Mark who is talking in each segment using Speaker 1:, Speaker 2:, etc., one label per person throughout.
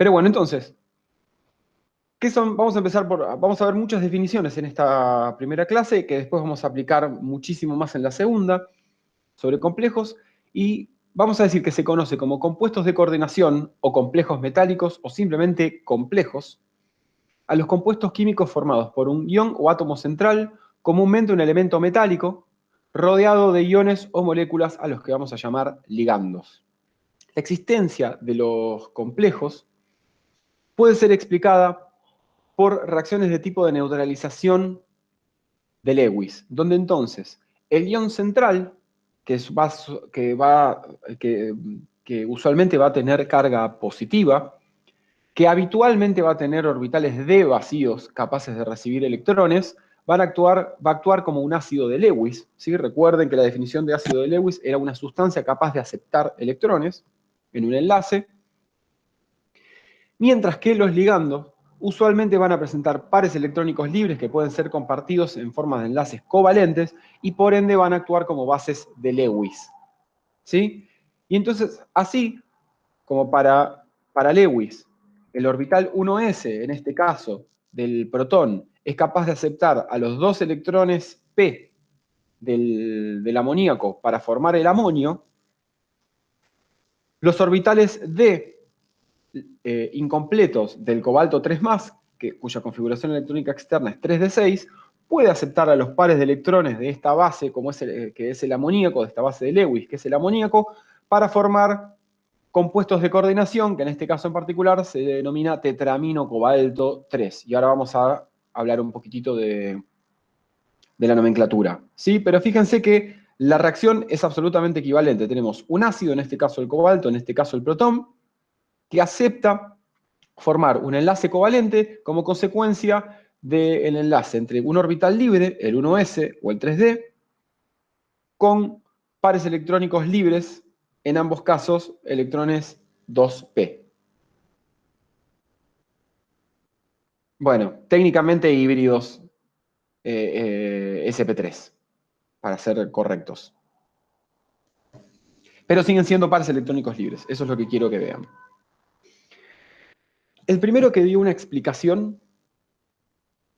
Speaker 1: Pero bueno, entonces, ¿qué son? Vamos a ver muchas definiciones en esta primera clase, que después vamos a aplicar muchísimo más en la segunda, sobre complejos, y vamos a decir que se conoce como compuestos de coordinación, o complejos metálicos, o simplemente complejos, a los compuestos químicos formados por un ion o átomo central, comúnmente un elemento metálico, rodeado de iones o moléculas a los que vamos a llamar ligandos. La existencia de los complejos puede ser explicada por reacciones de tipo de neutralización de Lewis, donde entonces el ion central, que usualmente va a tener carga positiva, que habitualmente va a tener orbitales d vacíos capaces de recibir electrones, va a actuar como un ácido de Lewis. ¿Sí? Recuerden que la definición de ácido de Lewis era una sustancia capaz de aceptar electrones en un enlace, mientras que los ligandos usualmente van a presentar pares electrónicos libres que pueden ser compartidos en forma de enlaces covalentes y por ende van a actuar como bases de Lewis. ¿Sí? Y entonces, así como para Lewis, el orbital 1s, en este caso, del protón, es capaz de aceptar a los dos electrones p del amoníaco para formar el amonio, los orbitales d incompletos del cobalto 3+, cuya configuración electrónica externa es 3d6, puede aceptar a los pares de electrones de esta base, que es el amoníaco, de esta base de Lewis, que es el amoníaco, para formar compuestos de coordinación, que en este caso en particular se denomina tetramino cobalto 3. Y ahora vamos a hablar un poquitito de la nomenclatura. ¿Sí? Pero fíjense que la reacción es absolutamente equivalente. Tenemos un ácido, en este caso el cobalto, en este caso el protón, que acepta formar un enlace covalente como consecuencia del enlace entre un orbital libre, el 1s o el 3d, con pares electrónicos libres, en ambos casos electrones 2p. Bueno, técnicamente híbridos sp3, para ser correctos. Pero siguen siendo pares electrónicos libres, eso es lo que quiero que vean. El primero que dio una explicación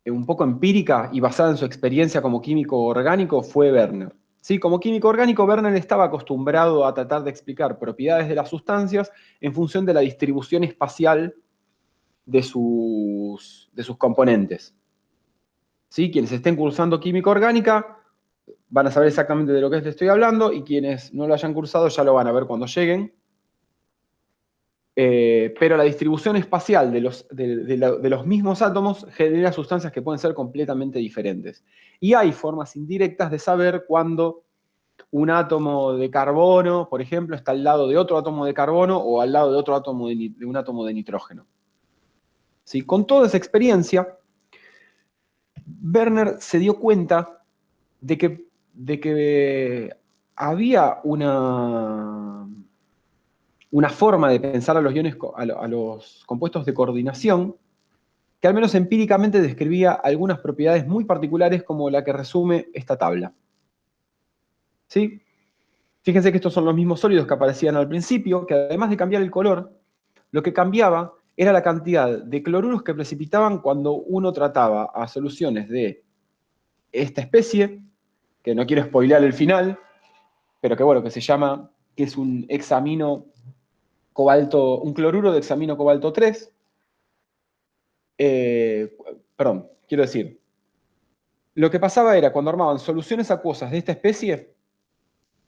Speaker 1: un poco empírica y basada en su experiencia como químico orgánico fue Werner. ¿Sí? Como químico orgánico, Werner estaba acostumbrado a tratar de explicar propiedades de las sustancias en función de la distribución espacial de sus componentes. ¿Sí? Quienes estén cursando química orgánica van a saber exactamente de lo que les estoy hablando, y quienes no lo hayan cursado ya lo van a ver cuando lleguen. Pero la distribución espacial de los mismos átomos genera sustancias que pueden ser completamente diferentes. Y hay formas indirectas de saber cuándo un átomo de carbono, por ejemplo, está al lado de otro átomo de carbono o al lado de otro átomo de un átomo de nitrógeno. ¿Sí? Con toda esa experiencia, Werner se dio cuenta de que había una forma de pensar a los compuestos de coordinación que al menos empíricamente describía algunas propiedades muy particulares como la que resume esta tabla. ¿Sí? Fíjense que estos son los mismos sólidos que aparecían al principio, que además de cambiar el color, lo que cambiaba era la cantidad de cloruros que precipitaban cuando uno trataba a soluciones de esta especie, que no quiero spoilear el final, pero que bueno, que es un hexamino cobalto, un cloruro de hexamino cobalto 3. Perdón, quiero decir, lo que pasaba era cuando armaban soluciones acuosas de esta especie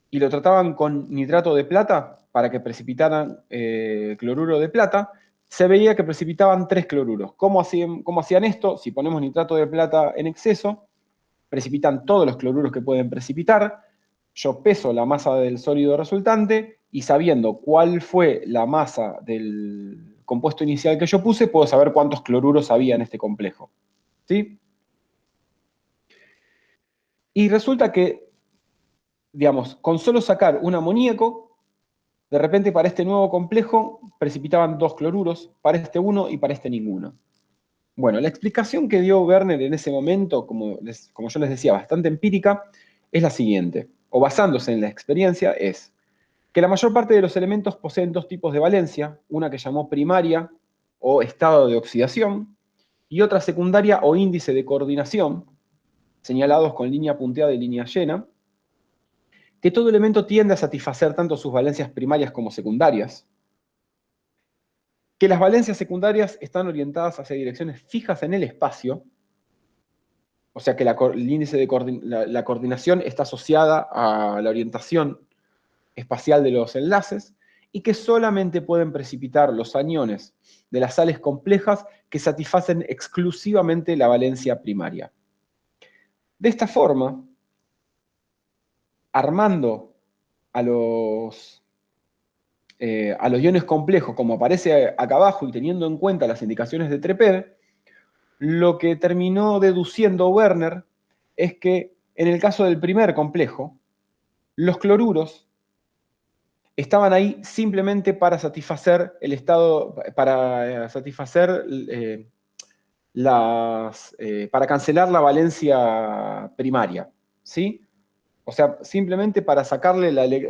Speaker 1: y lo trataban con nitrato de plata para que precipitaran cloruro de plata, se veía que precipitaban 3 cloruros. ¿Cómo hacían esto? Si ponemos nitrato de plata en exceso, precipitan todos los cloruros que pueden precipitar. Yo peso la masa del sólido resultante y sabiendo cuál fue la masa del compuesto inicial que yo puse, puedo saber cuántos cloruros había en este complejo. ¿Sí? Y resulta que, digamos, con solo sacar un amoníaco, de repente para este nuevo complejo precipitaban 2 cloruros, para este uno y para este ninguno. Bueno, la explicación que dio Werner en ese momento, como yo les decía, bastante empírica, es la siguiente, o basándose en la experiencia, es que la mayor parte de los elementos poseen dos tipos de valencia, una que llamó primaria o estado de oxidación, y otra secundaria o índice de coordinación, señalados con línea punteada y línea llena, que todo elemento tiende a satisfacer tanto sus valencias primarias como secundarias, que las valencias secundarias están orientadas hacia direcciones fijas en el espacio, o sea que el índice de la coordinación está asociada a la orientación espacial de los enlaces, y que solamente pueden precipitar los aniones de las sales complejas que satisfacen exclusivamente la valencia primaria. De esta forma, armando a los iones complejos, como aparece acá abajo, y teniendo en cuenta las indicaciones de Treped, lo que terminó deduciendo Werner es que en el caso del primer complejo, los cloruros estaban ahí simplemente para satisfacer el estado, para satisfacer para cancelar la valencia primaria, ¿sí? O sea, simplemente para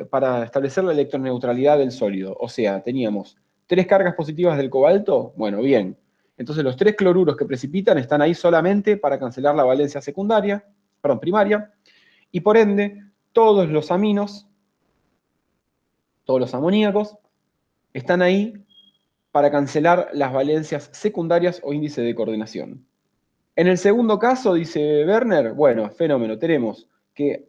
Speaker 1: para establecer la electroneutralidad del sólido. O sea, teníamos 3 cargas positivas del cobalto, bueno, bien. Entonces los 3 cloruros que precipitan están ahí solamente para cancelar la valencia primaria, y por ende, todos los aminos, todos los amoníacos, están ahí para cancelar las valencias secundarias o índice de coordinación. En el segundo caso, dice Werner, bueno, fenómeno, tenemos que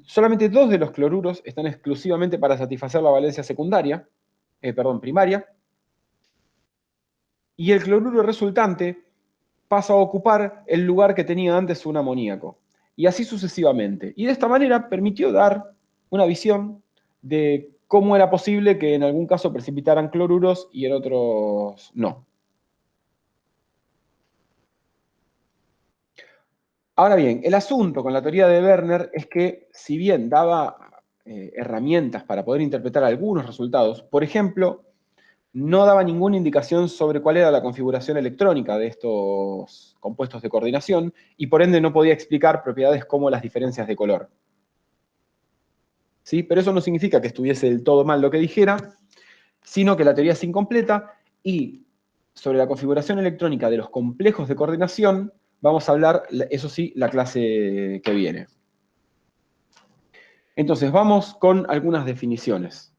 Speaker 1: solamente 2 de los cloruros están exclusivamente para satisfacer la valencia primaria, y el cloruro resultante pasa a ocupar el lugar que tenía antes un amoníaco, y así sucesivamente. Y de esta manera permitió dar una visión de cómo era posible que en algún caso precipitaran cloruros y en otros no. Ahora bien, el asunto con la teoría de Werner es que, si bien daba herramientas para poder interpretar algunos resultados, por ejemplo, no daba ninguna indicación sobre cuál era la configuración electrónica de estos compuestos de coordinación, y por ende no podía explicar propiedades como las diferencias de color. ¿Sí? Pero eso no significa que estuviese del todo mal lo que dijera, sino que la teoría es incompleta, y sobre la configuración electrónica de los complejos de coordinación vamos a hablar, eso sí, la clase que viene. Entonces, vamos con algunas definiciones.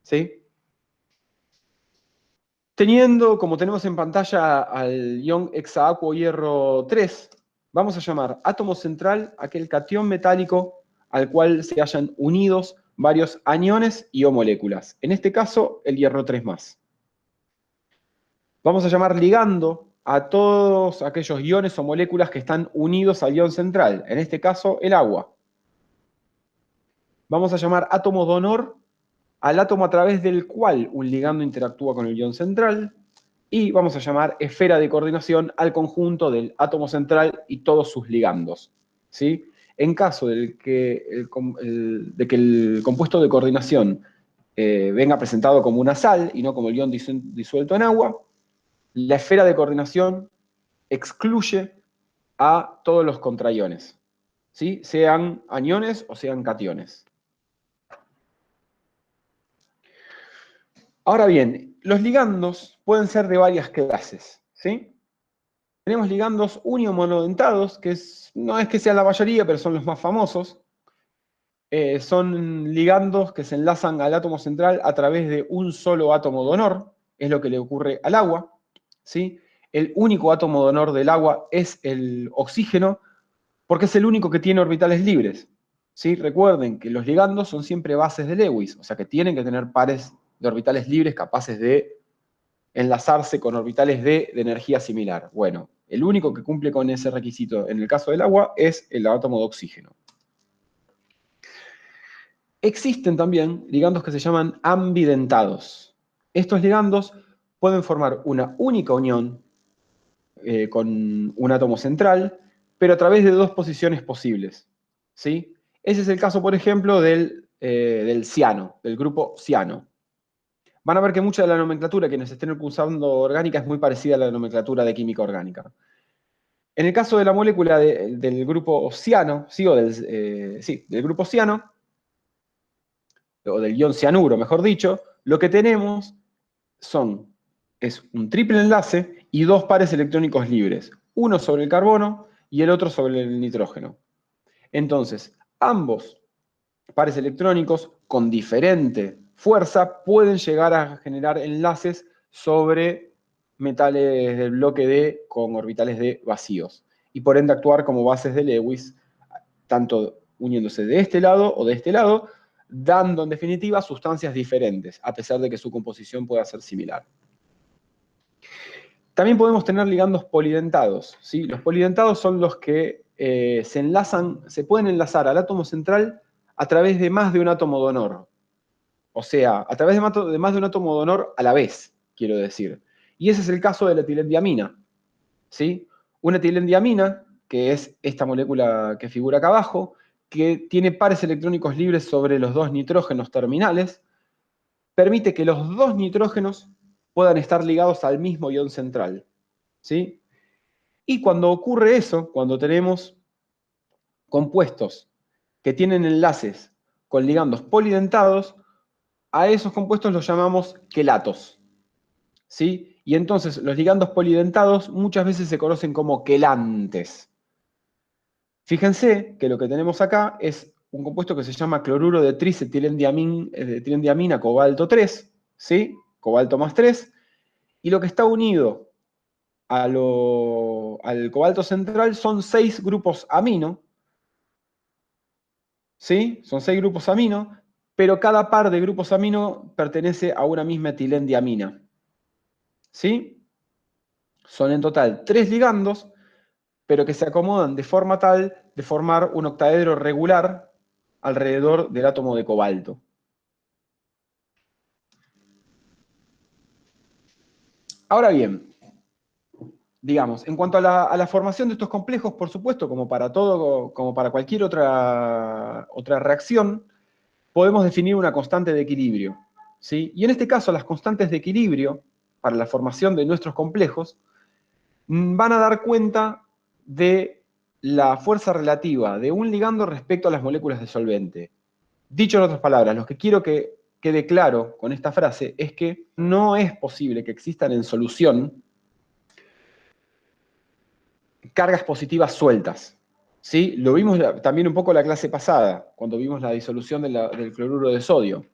Speaker 1: ¿Sí? Teniendo, como tenemos en pantalla, al ion hexaacuo hierro 3, vamos a llamar átomo central aquel catión metálico al cual se hayan unidos varios aniones y o moléculas. En este caso, el hierro 3+. Vamos a llamar ligando a todos aquellos iones o moléculas que están unidos al ion central. En este caso, el agua. Vamos a llamar átomo donor al átomo a través del cual un ligando interactúa con el ion central. Y vamos a llamar esfera de coordinación al conjunto del átomo central y todos sus ligandos. ¿Sí? En caso de que el compuesto de coordinación venga presentado como una sal y no como el ion disuelto en agua, la esfera de coordinación excluye a todos los contraiones, ¿sí? Sean aniones o sean cationes. Ahora bien, los ligandos pueden ser de varias clases, ¿sí? Tenemos ligandos uniomonodentados, que no es que sean la mayoría, pero son los más famosos. Son ligandos que se enlazan al átomo central a través de un solo átomo donor, es lo que le ocurre al agua, ¿sí? El único átomo donor del agua es el oxígeno, porque es el único que tiene orbitales libres, ¿sí? Recuerden que los ligandos son siempre bases de Lewis, o sea que tienen que tener pares de orbitales libres capaces de enlazarse con orbitales de energía similar. Bueno, el único que cumple con ese requisito en el caso del agua es el átomo de oxígeno. Existen también ligandos que se llaman ambidentados. Estos ligandos pueden formar una única unión con un átomo central, pero a través de 2 posiciones posibles, ¿sí? Ese es el caso, por ejemplo, del ciano, del grupo ciano. Van a ver que mucha de la nomenclatura que nos estén usando orgánica es muy parecida a la nomenclatura de química orgánica. En el caso de la molécula del grupo ciano, ¿sí? Del grupo ciano, o del ion cianuro, mejor dicho, lo que tenemos son es un triple enlace y dos pares electrónicos libres, uno sobre el carbono y el otro sobre el nitrógeno. Entonces, ambos pares electrónicos con diferente fuerza pueden llegar a generar enlaces sobre metales del bloque D con orbitales D vacíos y por ende actuar como bases de Lewis, tanto uniéndose de este lado o de este lado, dando en definitiva sustancias diferentes, a pesar de que su composición pueda ser similar. También podemos tener ligandos polidentados, ¿sí? Los polidentados son los que se pueden enlazar al átomo central a través de más de un átomo donor. O sea, a través de más de un átomo donor a la vez, quiero decir. Y ese es el caso de la etilendiamina, ¿sí? Una etilendiamina, que es esta molécula que figura acá abajo, que tiene pares electrónicos libres sobre los dos nitrógenos terminales, permite que los dos nitrógenos puedan estar ligados al mismo ion central, ¿sí? Y cuando ocurre eso, cuando tenemos compuestos que tienen enlaces con ligandos polidentados, a esos compuestos los llamamos quelatos, ¿sí? Y entonces los ligandos polidentados muchas veces se conocen como quelantes. Fíjense que lo que tenemos acá es un compuesto que se llama cloruro de tricetilendiamina cobalto 3, ¿sí? Cobalto más 3, y lo que está unido al cobalto central son 6 grupos amino, ¿sí? Son 6 grupos amino, pero cada par de grupos amino pertenece a una misma etilendiamina, ¿sí? Son en total 3 ligandos, pero que se acomodan de forma tal de formar un octaedro regular alrededor del átomo de cobalto. Ahora bien, digamos, en cuanto a la formación de estos complejos, por supuesto, como para todo, como para cualquier otra reacción, podemos definir una constante de equilibrio, ¿sí? Y en este caso, las constantes de equilibrio para la formación de nuestros complejos van a dar cuenta de la fuerza relativa de un ligando respecto a las moléculas de solvente. Dicho en otras palabras, lo que quiero que quede claro con esta frase es que no es posible que existan en solución cargas positivas sueltas, ¿sí? Lo vimos también un poco la clase pasada, cuando vimos la disolución del cloruro de sodio,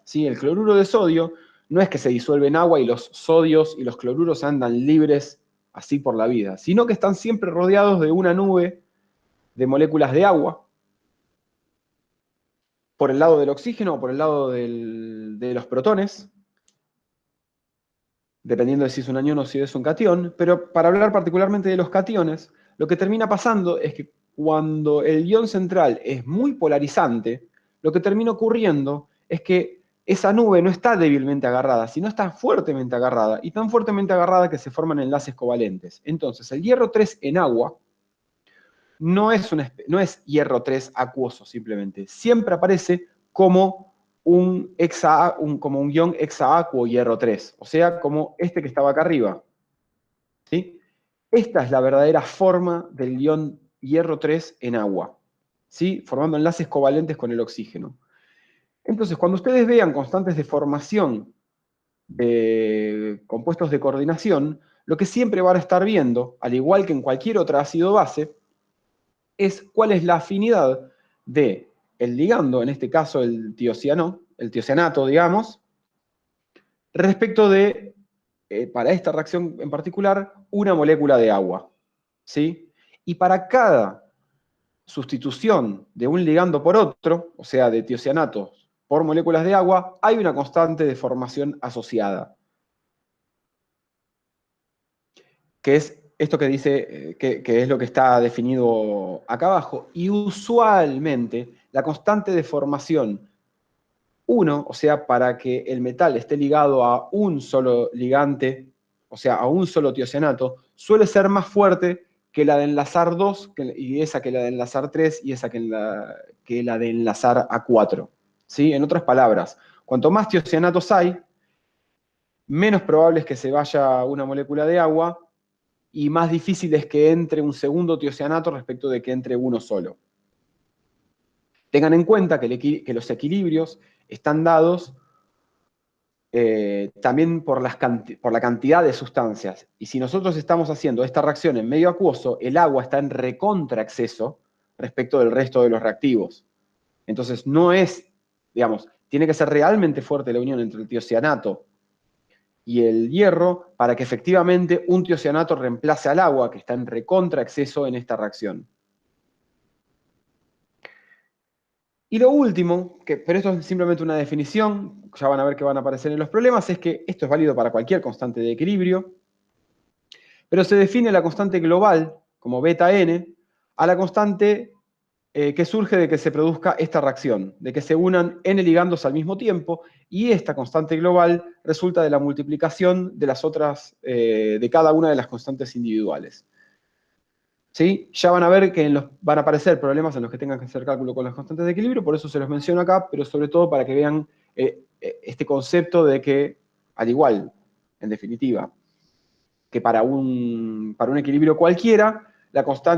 Speaker 1: ¿sí? El cloruro de sodio no es que se disuelve en agua y los sodios y los cloruros andan libres así por la vida, sino que están siempre rodeados de una nube de moléculas de agua, por el lado del oxígeno o por el lado de los protones, dependiendo de si es un anión o si es un catión, pero para hablar particularmente de los cationes, lo que termina pasando es que cuando el ion central es muy polarizante, lo que termina ocurriendo es que esa nube no está débilmente agarrada, sino está fuertemente agarrada, y tan fuertemente agarrada que se forman enlaces covalentes. Entonces, el hierro 3 en agua no es hierro 3 acuoso simplemente, siempre aparece como como un ion hexaacuo hierro 3, o sea, como este que estaba acá arriba, ¿sí? Esta es la verdadera forma del ion hierro 3 en agua, ¿sí? Formando enlaces covalentes con el oxígeno. Entonces, cuando ustedes vean constantes de formación de compuestos de coordinación, lo que siempre van a estar viendo, al igual que en cualquier otro ácido base, es cuál es la afinidad de el ligando, en este caso el tiocianato, digamos, respecto de, para esta reacción en particular, una molécula de agua, ¿sí? Y para cada sustitución de un ligando por otro, o sea, de tiocianatos por moléculas de agua, hay una constante de formación asociada, que es esto que dice, que es lo que está definido acá abajo. Y usualmente la constante de formación 1, o sea, para que el metal esté ligado a un solo ligante, o sea, a un solo tiocianato, suele ser más fuerte que la de enlazar 2, y esa que la de enlazar 3, y esa que la de enlazar a 4. ¿Sí? En otras palabras, cuanto más tiocianatos hay, menos probable es que se vaya una molécula de agua, y más difícil es que entre un segundo tiocianato respecto de que entre uno solo. Tengan en cuenta que los equilibrios están dados también por la cantidad de sustancias. Y si nosotros estamos haciendo esta reacción en medio acuoso, el agua está en recontraacceso respecto del resto de los reactivos. Entonces no es, digamos, tiene que ser realmente fuerte la unión entre el tiocianato y el hierro para que efectivamente un tiocianato reemplace al agua que está en recontraacceso en esta reacción. Y lo último, pero esto es simplemente una definición, ya van a ver que van a aparecer en los problemas, es que esto es válido para cualquier constante de equilibrio, pero se define la constante global como beta n a la constante que surge de que se produzca esta reacción, de que se unan n ligandos al mismo tiempo, y esta constante global resulta de la multiplicación de las otras, de cada una de las constantes individuales. ¿Sí? Ya van a ver que van a aparecer problemas en los que tengan que hacer cálculo con las constantes de equilibrio, por eso se los menciono acá, pero sobre todo para que vean este concepto de que, al igual, en definitiva, que para un equilibrio cualquiera,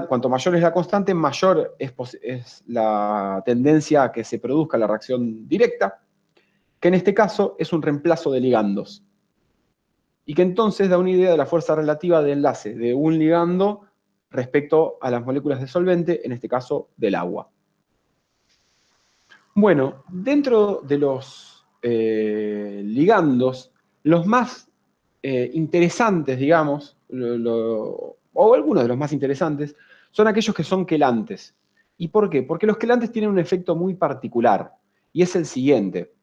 Speaker 1: cuanto mayor es la constante, mayor es la tendencia a que se produzca la reacción directa, que en este caso es un reemplazo de ligandos. Y que entonces da una idea de la fuerza relativa de enlace de un ligando respecto a las moléculas de solvente, en este caso del agua. Bueno, dentro de los ligandos, los más interesantes, digamos, o algunos de los más interesantes, son aquellos que son quelantes. ¿Y por qué? Porque los quelantes tienen un efecto muy particular, y es el siguiente.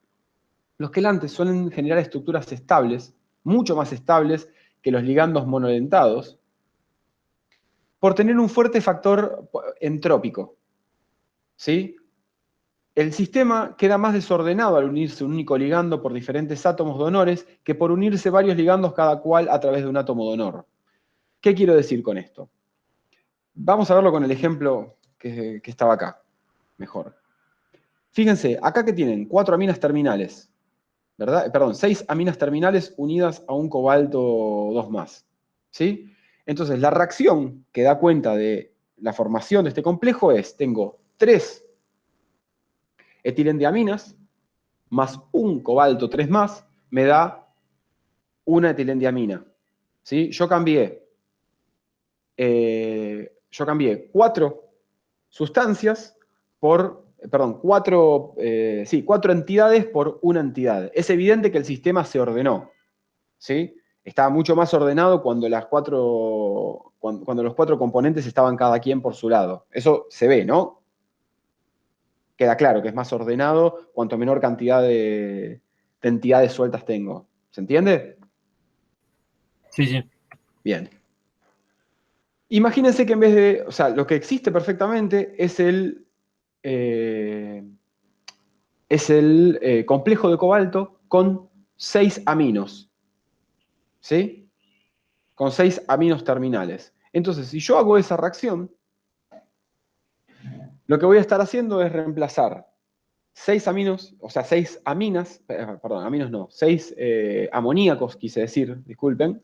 Speaker 1: Los quelantes suelen generar estructuras estables, mucho más estables que los ligandos monodentados, por tener un fuerte factor entrópico. ¿Sí? El sistema queda más desordenado al unirse un único ligando por diferentes átomos donores que por unirse varios ligandos cada cual a través de un átomo donor. ¿Qué quiero decir con esto? Vamos a verlo con el ejemplo que estaba acá, mejor. Fíjense, acá que tienen 4 aminas terminales, ¿verdad? Perdón, 6 aminas terminales unidas a un cobalto 2+. ¿Sí? Entonces, la reacción que da cuenta de la formación de este complejo es, tengo 3 etilendiaminas más un cobalto 3+, me da una etilendiamina. ¿Sí? Yo cambié 4 sustancias por, perdón, 4 entidades por una entidad. Es evidente que el sistema se ordenó. ¿Sí? Estaba mucho más ordenado cuando los 4 componentes estaban cada quien por su lado. Eso se ve, ¿no? Queda claro que es más ordenado cuanto menor cantidad de entidades sueltas tengo. ¿Se entiende?
Speaker 2: Sí, sí.
Speaker 1: Bien. Imagínense que en vez de, o sea, lo que existe perfectamente es el complejo de cobalto con 6 aminos. ¿Sí? Con 6 aminos terminales. Entonces, si yo hago esa reacción, lo que voy a estar haciendo es reemplazar 6 aminos, o sea, 6 aminas, perdón, aminos no, 6 amoníacos, quise decir, disculpen.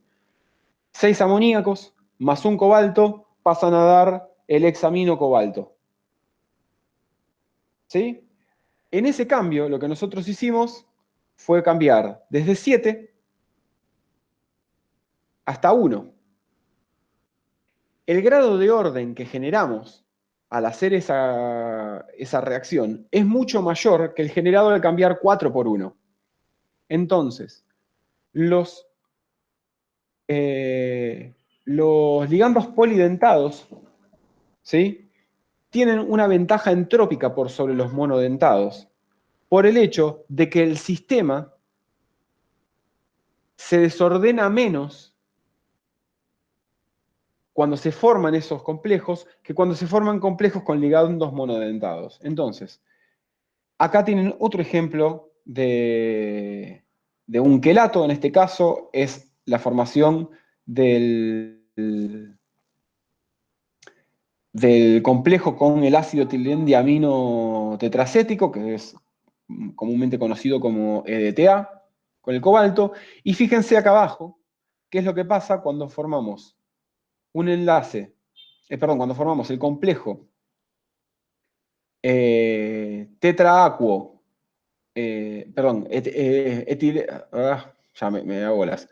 Speaker 1: 6 amoníacos más un cobalto pasan a dar el hexamino cobalto. ¿Sí? En ese cambio, lo que nosotros hicimos fue cambiar desde 7 hasta 1. El grado de orden que generamos al hacer esa reacción es mucho mayor que el generado al cambiar 4 por 1. Entonces, los ligandos polidentados, ¿sí?, tienen una ventaja entrópica por sobre los monodentados, por el hecho de que el sistema se desordena menos cuando se forman esos complejos que cuando se forman complejos con ligandos monodentados. Entonces, acá tienen otro ejemplo de un quelato, en este caso es la formación del complejo con el ácido tilendiamino tetracético, que es comúnmente conocido como EDTA, con el cobalto. Y fíjense acá abajo qué es lo que pasa cuando formamos un enlace, cuando formamos el complejo tetraacuo ya me da bolas.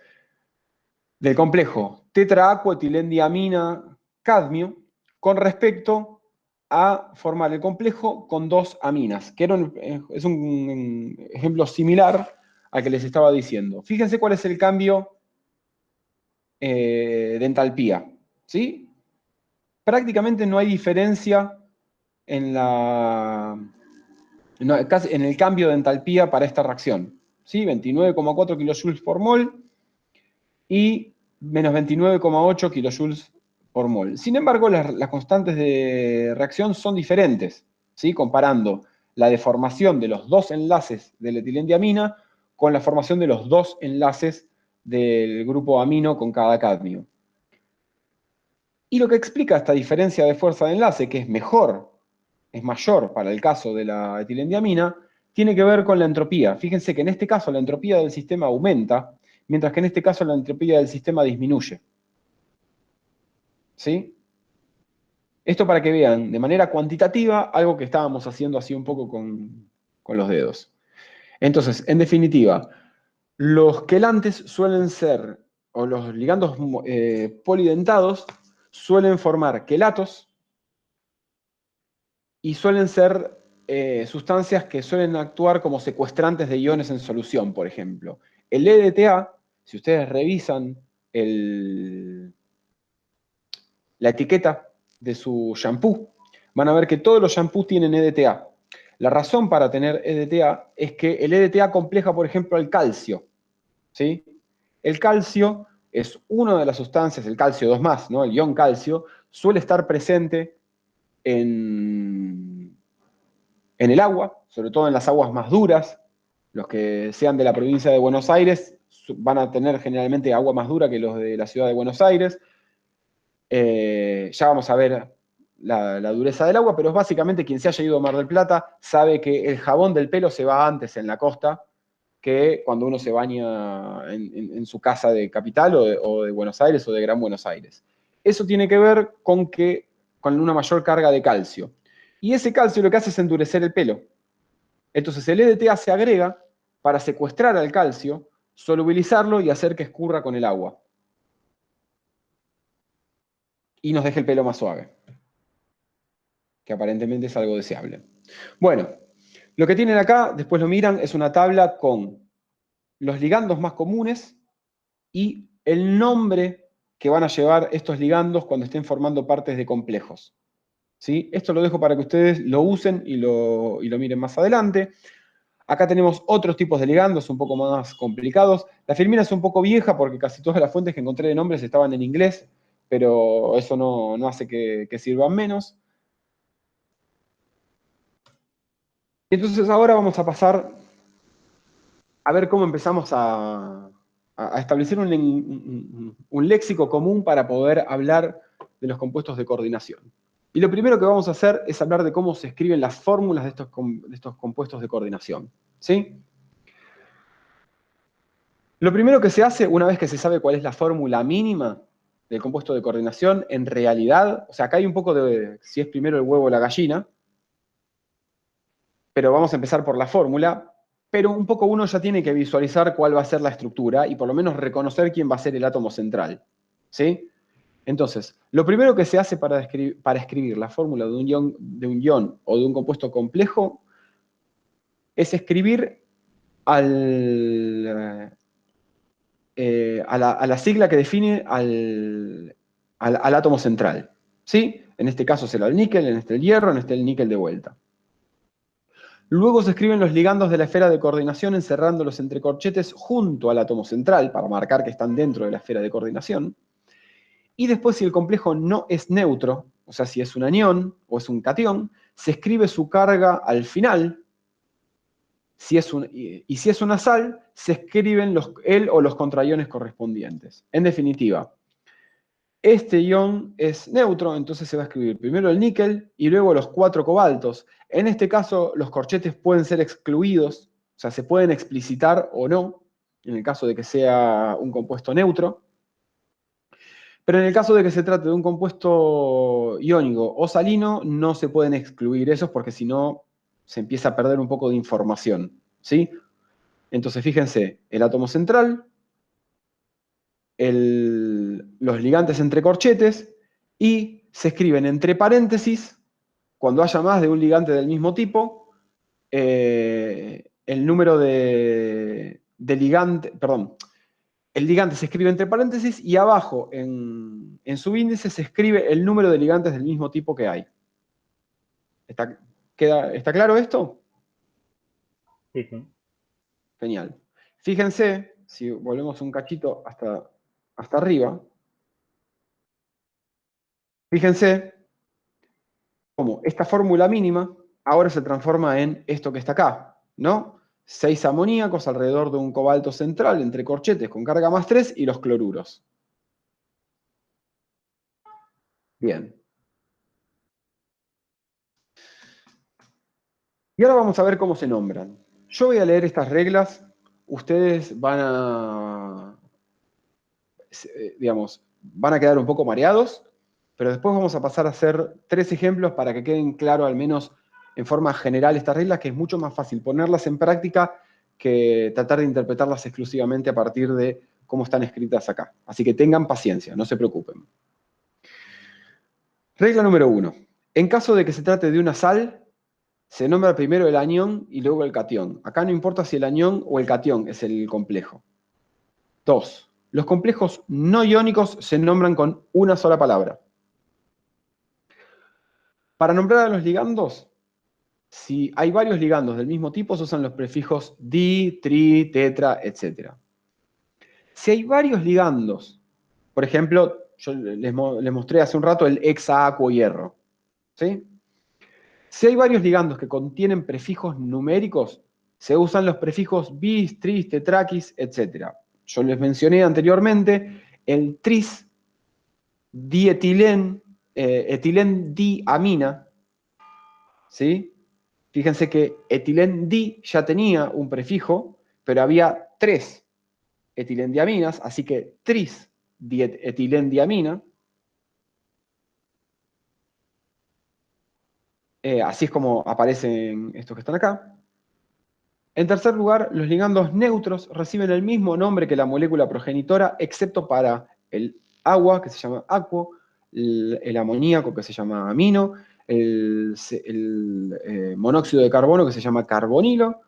Speaker 1: Del complejo tetraacuetilendiamina cadmio con respecto a formar el complejo con dos aminas, que es un ejemplo similar al que les estaba diciendo. Fíjense cuál es el cambio de entalpía, ¿sí? Prácticamente no hay diferencia en el cambio de entalpía para esta reacción, ¿sí? 29,4 kilojoules por mol y menos 29,8 kilojoules por mol. Sin embargo, las constantes de reacción son diferentes, ¿sí? Comparando la deformación de los dos enlaces de la etilendiamina con la formación de los dos enlaces del grupo amino con cada cadmio. Y lo que explica esta diferencia de fuerza de enlace, que es mayor para el caso de la etilendiamina, tiene que ver con la entropía. Fíjense que en este caso la entropía del sistema aumenta, mientras que en este caso la entropía del sistema disminuye. ¿Sí? Esto para que vean de manera cuantitativa algo que estábamos haciendo así un poco con los dedos. Entonces, en definitiva, los quelantes suelen ser, o los ligandos polidentados, suelen formar quelatos y suelen ser sustancias que suelen actuar como secuestrantes de iones en solución, por ejemplo. El EDTA, si ustedes revisan la etiqueta de su shampoo, van a ver que todos los shampoos tienen EDTA. La razón para tener EDTA es que el EDTA compleja, por ejemplo, el calcio, ¿sí? El calcio es una de las sustancias, el calcio 2+, ¿no? El ion calcio, suele estar presente en el agua, sobre todo en las aguas más duras. Los que sean de la provincia de Buenos Aires van a tener generalmente agua más dura que los de la ciudad de Buenos Aires. Ya vamos a ver la dureza del agua, pero básicamente quien se haya ido a Mar del Plata sabe que el jabón del pelo se va antes en la costa que cuando uno se baña en su casa de capital o de Buenos Aires o de Gran Buenos Aires. Eso tiene que ver con una mayor carga de calcio. Y ese calcio lo que hace es endurecer el pelo. Entonces el EDTA se agrega para secuestrar al calcio, solubilizarlo y hacer que escurra con el agua. Y nos deje el pelo más suave, que aparentemente es algo deseable. Bueno, lo que tienen acá, después lo miran, es una tabla con los ligandos más comunes y el nombre que van a llevar estos ligandos cuando estén formando partes de complejos. ¿Sí? Esto lo dejo para que ustedes lo usen y lo miren más adelante. Acá tenemos otros tipos de ligandos un poco más complicados. La filmina es un poco vieja porque casi todas las fuentes que encontré de nombres estaban en inglés, pero eso no hace que sirvan menos. Entonces ahora vamos a pasar a ver cómo empezamos a establecer un léxico común para poder hablar de los compuestos de coordinación. Y lo primero que vamos a hacer es hablar de cómo se escriben las fórmulas de estos compuestos de coordinación. ¿Sí? Lo primero que se hace, una vez que se sabe cuál es la fórmula mínima del compuesto de coordinación, en realidad, o sea, acá hay un poco de si es primero el huevo o la gallina, pero vamos a empezar por la fórmula, pero un poco uno ya tiene que visualizar cuál va a ser la estructura y por lo menos reconocer quién va a ser el átomo central. ¿Sí? Entonces, lo primero que se hace para escribir la fórmula de un ion o de un compuesto complejo es escribir a la sigla que define al átomo central. ¿Sí? En este caso será el níquel, en este el hierro, en este el níquel de vuelta. Luego se escriben los ligandos de la esfera de coordinación encerrándolos entre corchetes junto al átomo central para marcar que están dentro de la esfera de coordinación. Y después, si el complejo no es neutro, o sea, si es un anión o es un catión, se escribe su carga al final. Si es una sal, se escriben el o los contraiones correspondientes. En definitiva, este ion es neutro, entonces se va a escribir primero el níquel y luego los 4 cobaltos. En este caso, los corchetes pueden ser excluidos, o sea, se pueden explicitar o no, en el caso de que sea un compuesto neutro. Pero en el caso de que se trate de un compuesto iónico o salino, no se pueden excluir esos porque si no se empieza a perder un poco de información. ¿sí? Entonces, fíjense, el átomo central, los ligantes entre corchetes, y se escriben entre paréntesis, cuando haya más de un ligante del mismo tipo, el número de ligante, perdón, el ligante se escribe entre paréntesis y abajo en subíndice se escribe el número de ligantes del mismo tipo que hay. ¿Está claro esto?
Speaker 2: Sí, sí.
Speaker 1: Genial. Fíjense, si volvemos un cachito hasta arriba, fíjense cómo esta fórmula mínima ahora se transforma en esto que está acá, ¿no? 6 amoníacos alrededor de un cobalto central entre corchetes con carga +3 y los cloruros. Bien. Y ahora vamos a ver cómo se nombran. Yo voy a leer estas reglas, ustedes digamos, van a quedar un poco mareados, pero después vamos a pasar a hacer 3 ejemplos para que queden claro al menos en forma general estas reglas, que es mucho más fácil ponerlas en práctica que tratar de interpretarlas exclusivamente a partir de cómo están escritas acá. Así que tengan paciencia, no se preocupen. Regla número 1. En caso de que se trate de una sal, se nombra primero el anión y luego el catión. Acá no importa si el anión o el catión es el complejo. 2. Los complejos no iónicos se nombran con una sola palabra. Para nombrar a los ligandos, si hay varios ligandos del mismo tipo, se usan los prefijos di, tri, tetra, etc. Si hay varios ligandos, por ejemplo, yo les mostré hace un rato el hexaacuo-hierro, ¿sí? Si hay varios ligandos que contienen prefijos numéricos, se usan los prefijos bis, tris, tetraquis, etc. Yo les mencioné anteriormente el tris, etilén-diamina, ¿sí? Fíjense que etilén-di ya tenía un prefijo, pero había 3 etilendiaminas, así que tris-etilendiamina. Así es como aparecen estos que están acá. En tercer lugar, los ligandos neutros reciben el mismo nombre que la molécula progenitora, excepto para el agua, que se llama aquo, el amoníaco, que se llama amino, el monóxido de carbono, que se llama carbonilo,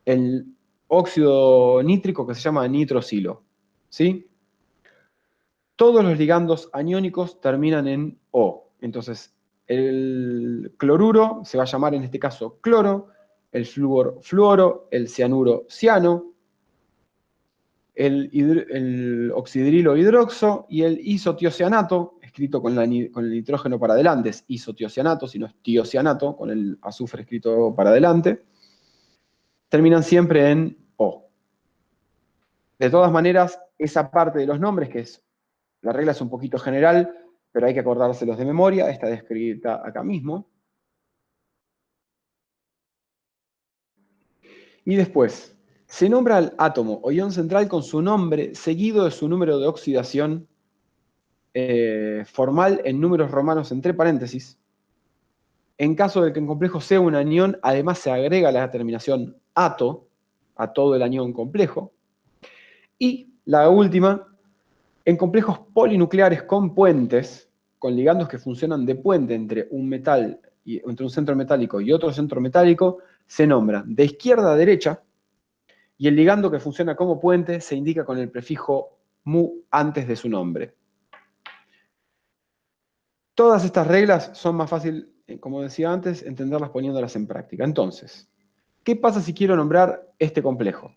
Speaker 1: el óxido nítrico, que se llama nitrosilo. ¿Sí? Todos los ligandos aniónicos terminan en O. Entonces, el cloruro se va a llamar en este caso cloro, el flúor fluoro, el cianuro ciano, el oxidrilo hidroxo y el isotiocianato, escrito con el nitrógeno para adelante, es isotiocianato, si no es tiocianato, con el azufre escrito para adelante, terminan siempre en O. De todas maneras, esa parte de los nombres, que es, la regla es un poquito general, pero hay que acordárselos de memoria, está descrita acá mismo. Y después, se nombra al átomo o ion central con su nombre, seguido de su número de oxidación formal en números romanos entre paréntesis. En caso de que el complejo sea un anión, además se agrega la terminación ato a todo el anión complejo. Y la última, en complejos polinucleares con puentes, con ligandos que funcionan de puente entre entre un centro metálico y otro centro metálico, se nombran de izquierda a derecha, y el ligando que funciona como puente se indica con el prefijo mu antes de su nombre. Todas estas reglas son más fácil, como decía antes, entenderlas poniéndolas en práctica. Entonces, ¿qué pasa si quiero nombrar este complejo?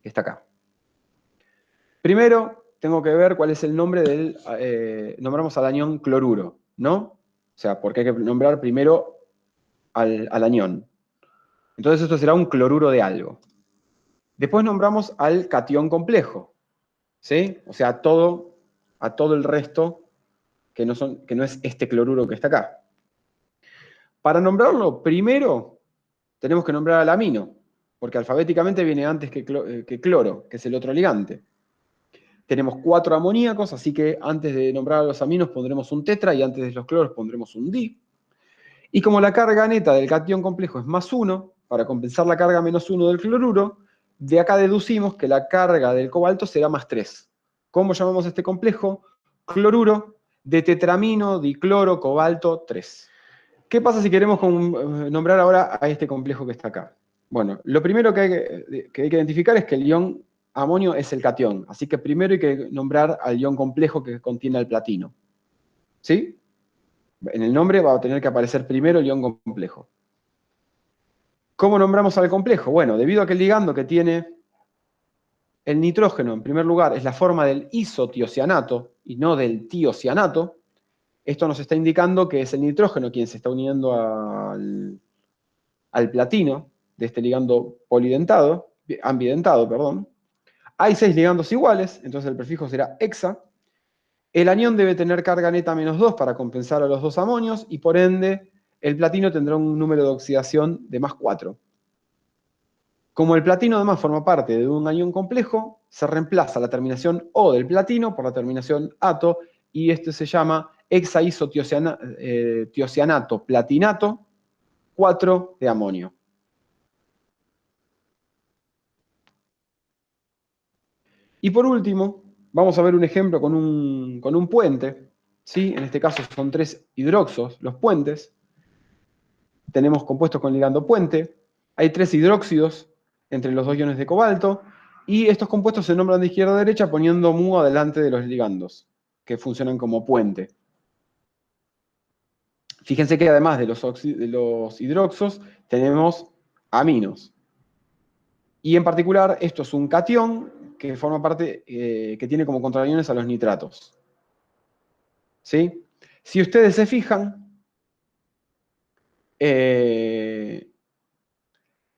Speaker 1: Que está acá. Primero, tengo que ver cuál es el nombre del... nombramos al anión cloruro, ¿no? O sea, porque hay que nombrar primero al anión. Entonces esto será un cloruro de algo. Después nombramos al catión complejo, ¿sí? O sea, a todo el resto que no es este cloruro que está acá. Para nombrarlo, primero tenemos que nombrar al amino, porque alfabéticamente viene antes que cloro, que es el otro ligante. Tenemos 4 amoníacos, así que antes de nombrar a los aminos pondremos un tetra y antes de los cloros pondremos un di. Y como la carga neta del catión complejo es +1, para compensar la carga -1 del cloruro, de acá deducimos que la carga del cobalto será +3. ¿Cómo llamamos este complejo? Cloruro de tetramino, dicloro, cobalto 3. ¿Qué pasa si queremos nombrar ahora a este complejo que está acá? Bueno, lo primero que hay que identificar es que el ion amonio es el catión, así que primero hay que nombrar al ion complejo que contiene el platino. ¿Sí? En el nombre va a tener que aparecer primero el ion complejo. ¿Cómo nombramos al complejo? Bueno, debido a que el ligando que tiene el nitrógeno, en primer lugar, es la forma del isotiocianato y no del tiocianato, esto nos está indicando que es el nitrógeno quien se está uniendo al platino de este ligando ambidentado, perdón. Hay 6 ligandos iguales, entonces el prefijo será hexa. El anión debe tener carga neta -2 para compensar a los dos amonios y por ende el platino tendrá un número de oxidación de +4. Como el platino además forma parte de un anión complejo, se reemplaza la terminación O del platino por la terminación ato y este se llama hexaisotiocianato platinato 4 de amonio. Y por último, vamos a ver un ejemplo con un puente. ¿Sí? En este caso son 3 hidroxos, los puentes. Tenemos compuestos con ligando puente. Hay 3 hidróxidos entre los 2 iones de cobalto. Y estos compuestos se nombran de izquierda a derecha poniendo mu adelante de los ligandos, que funcionan como puente. Fíjense que además de los hidroxos, tenemos aminos. Y en particular, esto es un catión que forma parte, que tiene como contraiones a los nitratos. ¿Sí? Si ustedes se fijan,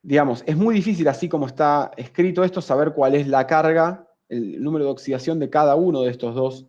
Speaker 1: digamos, es muy difícil, así como está escrito esto, saber cuál es la carga, el número de oxidación de cada uno de estos dos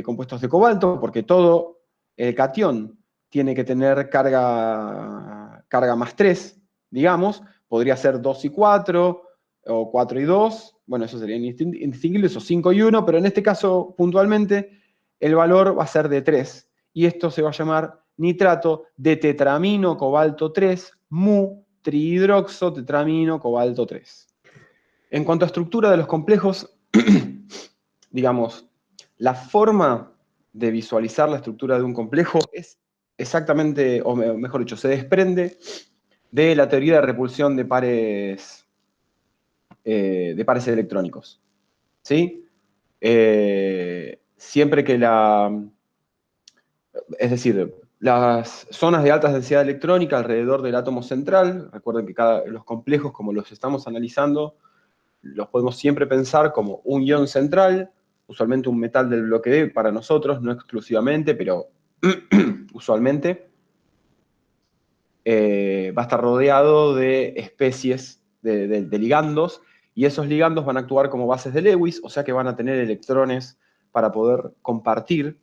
Speaker 1: compuestos de cobalto, porque todo el catión tiene que tener carga +3, digamos, podría ser 2 y 4, o 4 y 2, bueno, eso serían indistinguibles, o 5 y 1, pero en este caso, puntualmente, el valor va a ser de 3, y esto se va a llamar nitrato de tetramino cobalto 3, mu trihidroxo tetramino cobalto 3. En cuanto a estructura de los complejos, digamos, la forma de visualizar la estructura de un complejo es exactamente, o mejor dicho, se desprende de la teoría de repulsión de pares electrónicos. ¿Sí? Siempre que es decir, las zonas de alta densidad electrónica alrededor del átomo central, recuerden que los complejos, como los estamos analizando, los podemos siempre pensar como un ion central, usualmente un metal del bloque D para nosotros, no exclusivamente, pero usualmente, va a estar rodeado de especies de ligandos, y esos ligandos van a actuar como bases de Lewis, o sea que van a tener electrones para poder compartir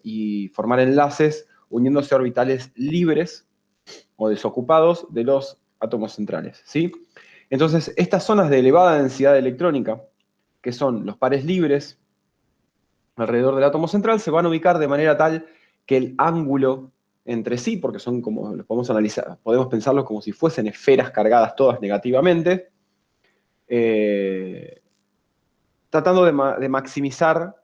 Speaker 1: y formar enlaces uniéndose a orbitales libres o desocupados de los átomos centrales, ¿sí? Entonces, estas zonas de elevada densidad electrónica, que son los pares libres alrededor del átomo central, se van a ubicar de manera tal que el ángulo entre sí, porque son como, los podemos analizar, podemos pensarlos como si fuesen esferas cargadas todas negativamente, tratando de maximizar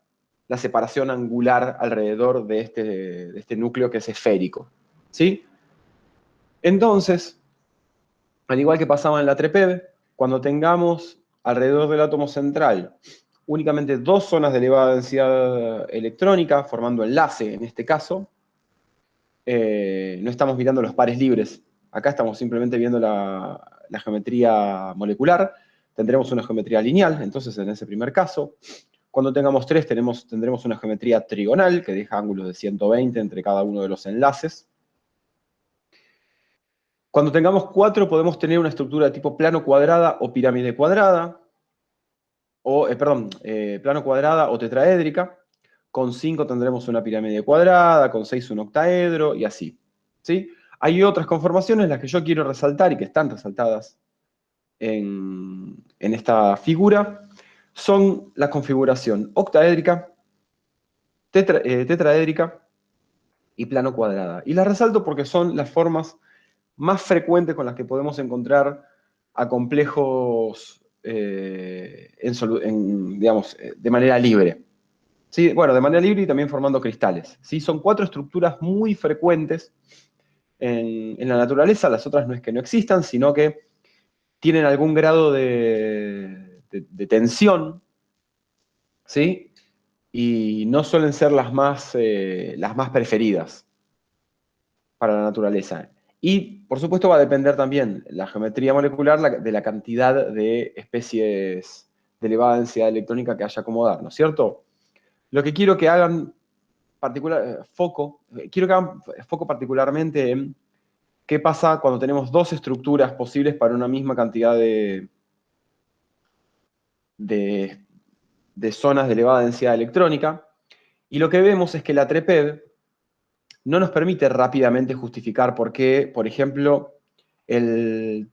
Speaker 1: la separación angular alrededor de este núcleo que es esférico, ¿sí? Entonces, al igual que pasaba en la TREPEB, cuando tengamos alrededor del átomo central únicamente 2 zonas de elevada densidad electrónica, formando enlace en este caso, no estamos mirando los pares libres. Acá estamos simplemente viendo la geometría molecular. Tendremos una geometría lineal, entonces en ese primer caso. Cuando tengamos 3 tendremos una geometría trigonal, que deja ángulos de 120 entre cada uno de los enlaces. Cuando tengamos 4 podemos tener una estructura de tipo plano cuadrada o pirámide cuadrada, plano cuadrada o tetraédrica. Con 5 tendremos una pirámide cuadrada, con 6 un octaedro y así. ¿Sí? Hay otras conformaciones, las que yo quiero resaltar y que están resaltadas en esta figura, son la configuración octaédrica, tetraédrica y plano cuadrada. Y las resalto porque son las formas más frecuentes con las que podemos encontrar a complejos digamos, de manera libre. ¿Sí? Bueno, de manera libre y también formando cristales. ¿Sí? Son 4 estructuras muy frecuentes en la naturaleza. Las otras no es que no existan, sino que tienen algún grado de tensión, ¿sí? Y no suelen ser las más preferidas para la naturaleza. Y, por supuesto, va a depender también la geometría molecular de la cantidad de especies de elevada densidad electrónica que haya que acomodar, ¿no es cierto? Lo que quiero que hagan quiero que hagan foco particularmente en qué pasa cuando tenemos 2 estructuras posibles para una misma cantidad de zonas de elevada densidad electrónica. Y lo que vemos es que la TREPEV no nos permite rápidamente justificar por qué, por ejemplo, el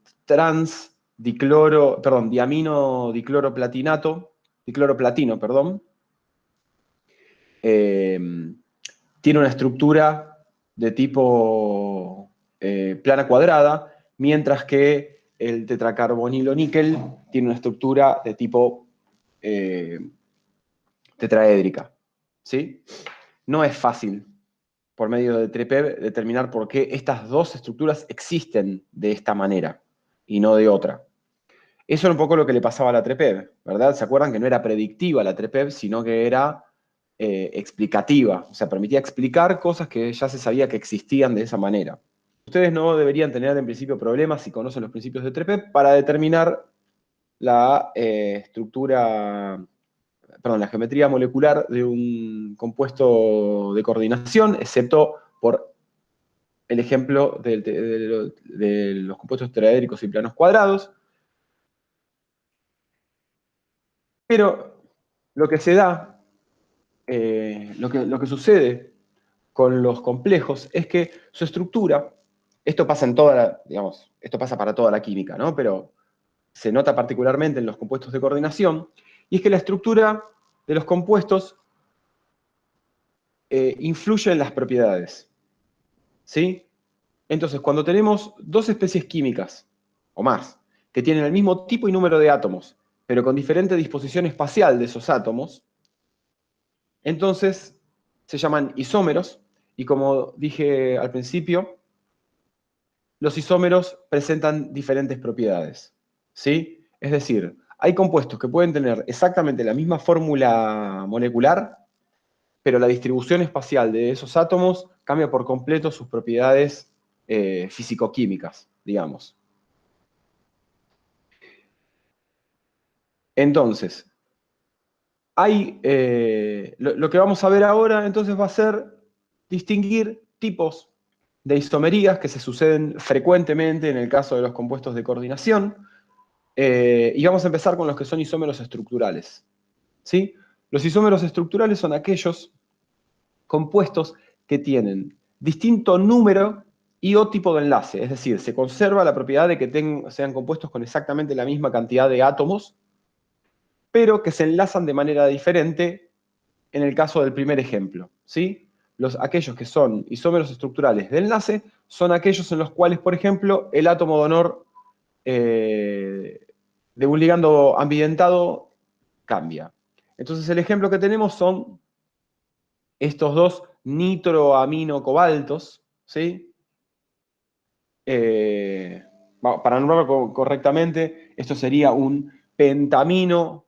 Speaker 1: diamino dicloroplatino, perdón, tiene una estructura de tipo plana cuadrada, mientras que el tetracarbonilo níquel tiene una estructura de tipo tetraédrica. ¿Sí? No es fácil, por medio de TREPEV, determinar por qué estas 2 estructuras existen de esta manera y no de otra. Eso era un poco lo que le pasaba a la TREPEV, ¿verdad? ¿Se acuerdan que no era predictiva la TREPEV, sino que era explicativa? O sea, permitía explicar cosas que ya se sabía que existían de esa manera. Ustedes no deberían tener en principio problemas si conocen los principios de TREPEV para determinar la la geometría molecular de un compuesto de coordinación, excepto por el ejemplo de los compuestos tetraédricos y planos cuadrados. Pero lo que se da, lo que sucede con los complejos es que su estructura, esto pasa en digamos, esto pasa para toda la química, ¿no? Pero se nota particularmente en los compuestos de coordinación, y es que la estructura de los compuestos influye en las propiedades, ¿sí? Entonces, cuando tenemos 2 especies químicas, o más, que tienen el mismo tipo y número de átomos, pero con diferente disposición espacial de esos átomos, entonces se llaman isómeros, y como dije al principio, los isómeros presentan diferentes propiedades, ¿sí? Es decir, hay compuestos que pueden tener exactamente la misma fórmula molecular, pero la distribución espacial de esos átomos cambia por completo sus propiedades físico-químicas, digamos. Entonces, lo que vamos a ver ahora entonces va a ser distinguir tipos de isomerías que se suceden frecuentemente en el caso de los compuestos de coordinación, y vamos a empezar con los que son isómeros estructurales, ¿sí? Los isómeros estructurales son aquellos compuestos que tienen distinto número y o tipo de enlace, es decir, se conserva la propiedad de que sean compuestos con exactamente la misma cantidad de átomos, pero que se enlazan de manera diferente en el caso del primer ejemplo, ¿sí? Aquellos que son isómeros estructurales de enlace son aquellos en los cuales, por ejemplo, el átomo donor de un ligando ambientado cambia. Entonces el ejemplo que tenemos son estos 2 nitroaminocobaltos, ¿sí? Para nombrarlo correctamente, esto sería un pentamino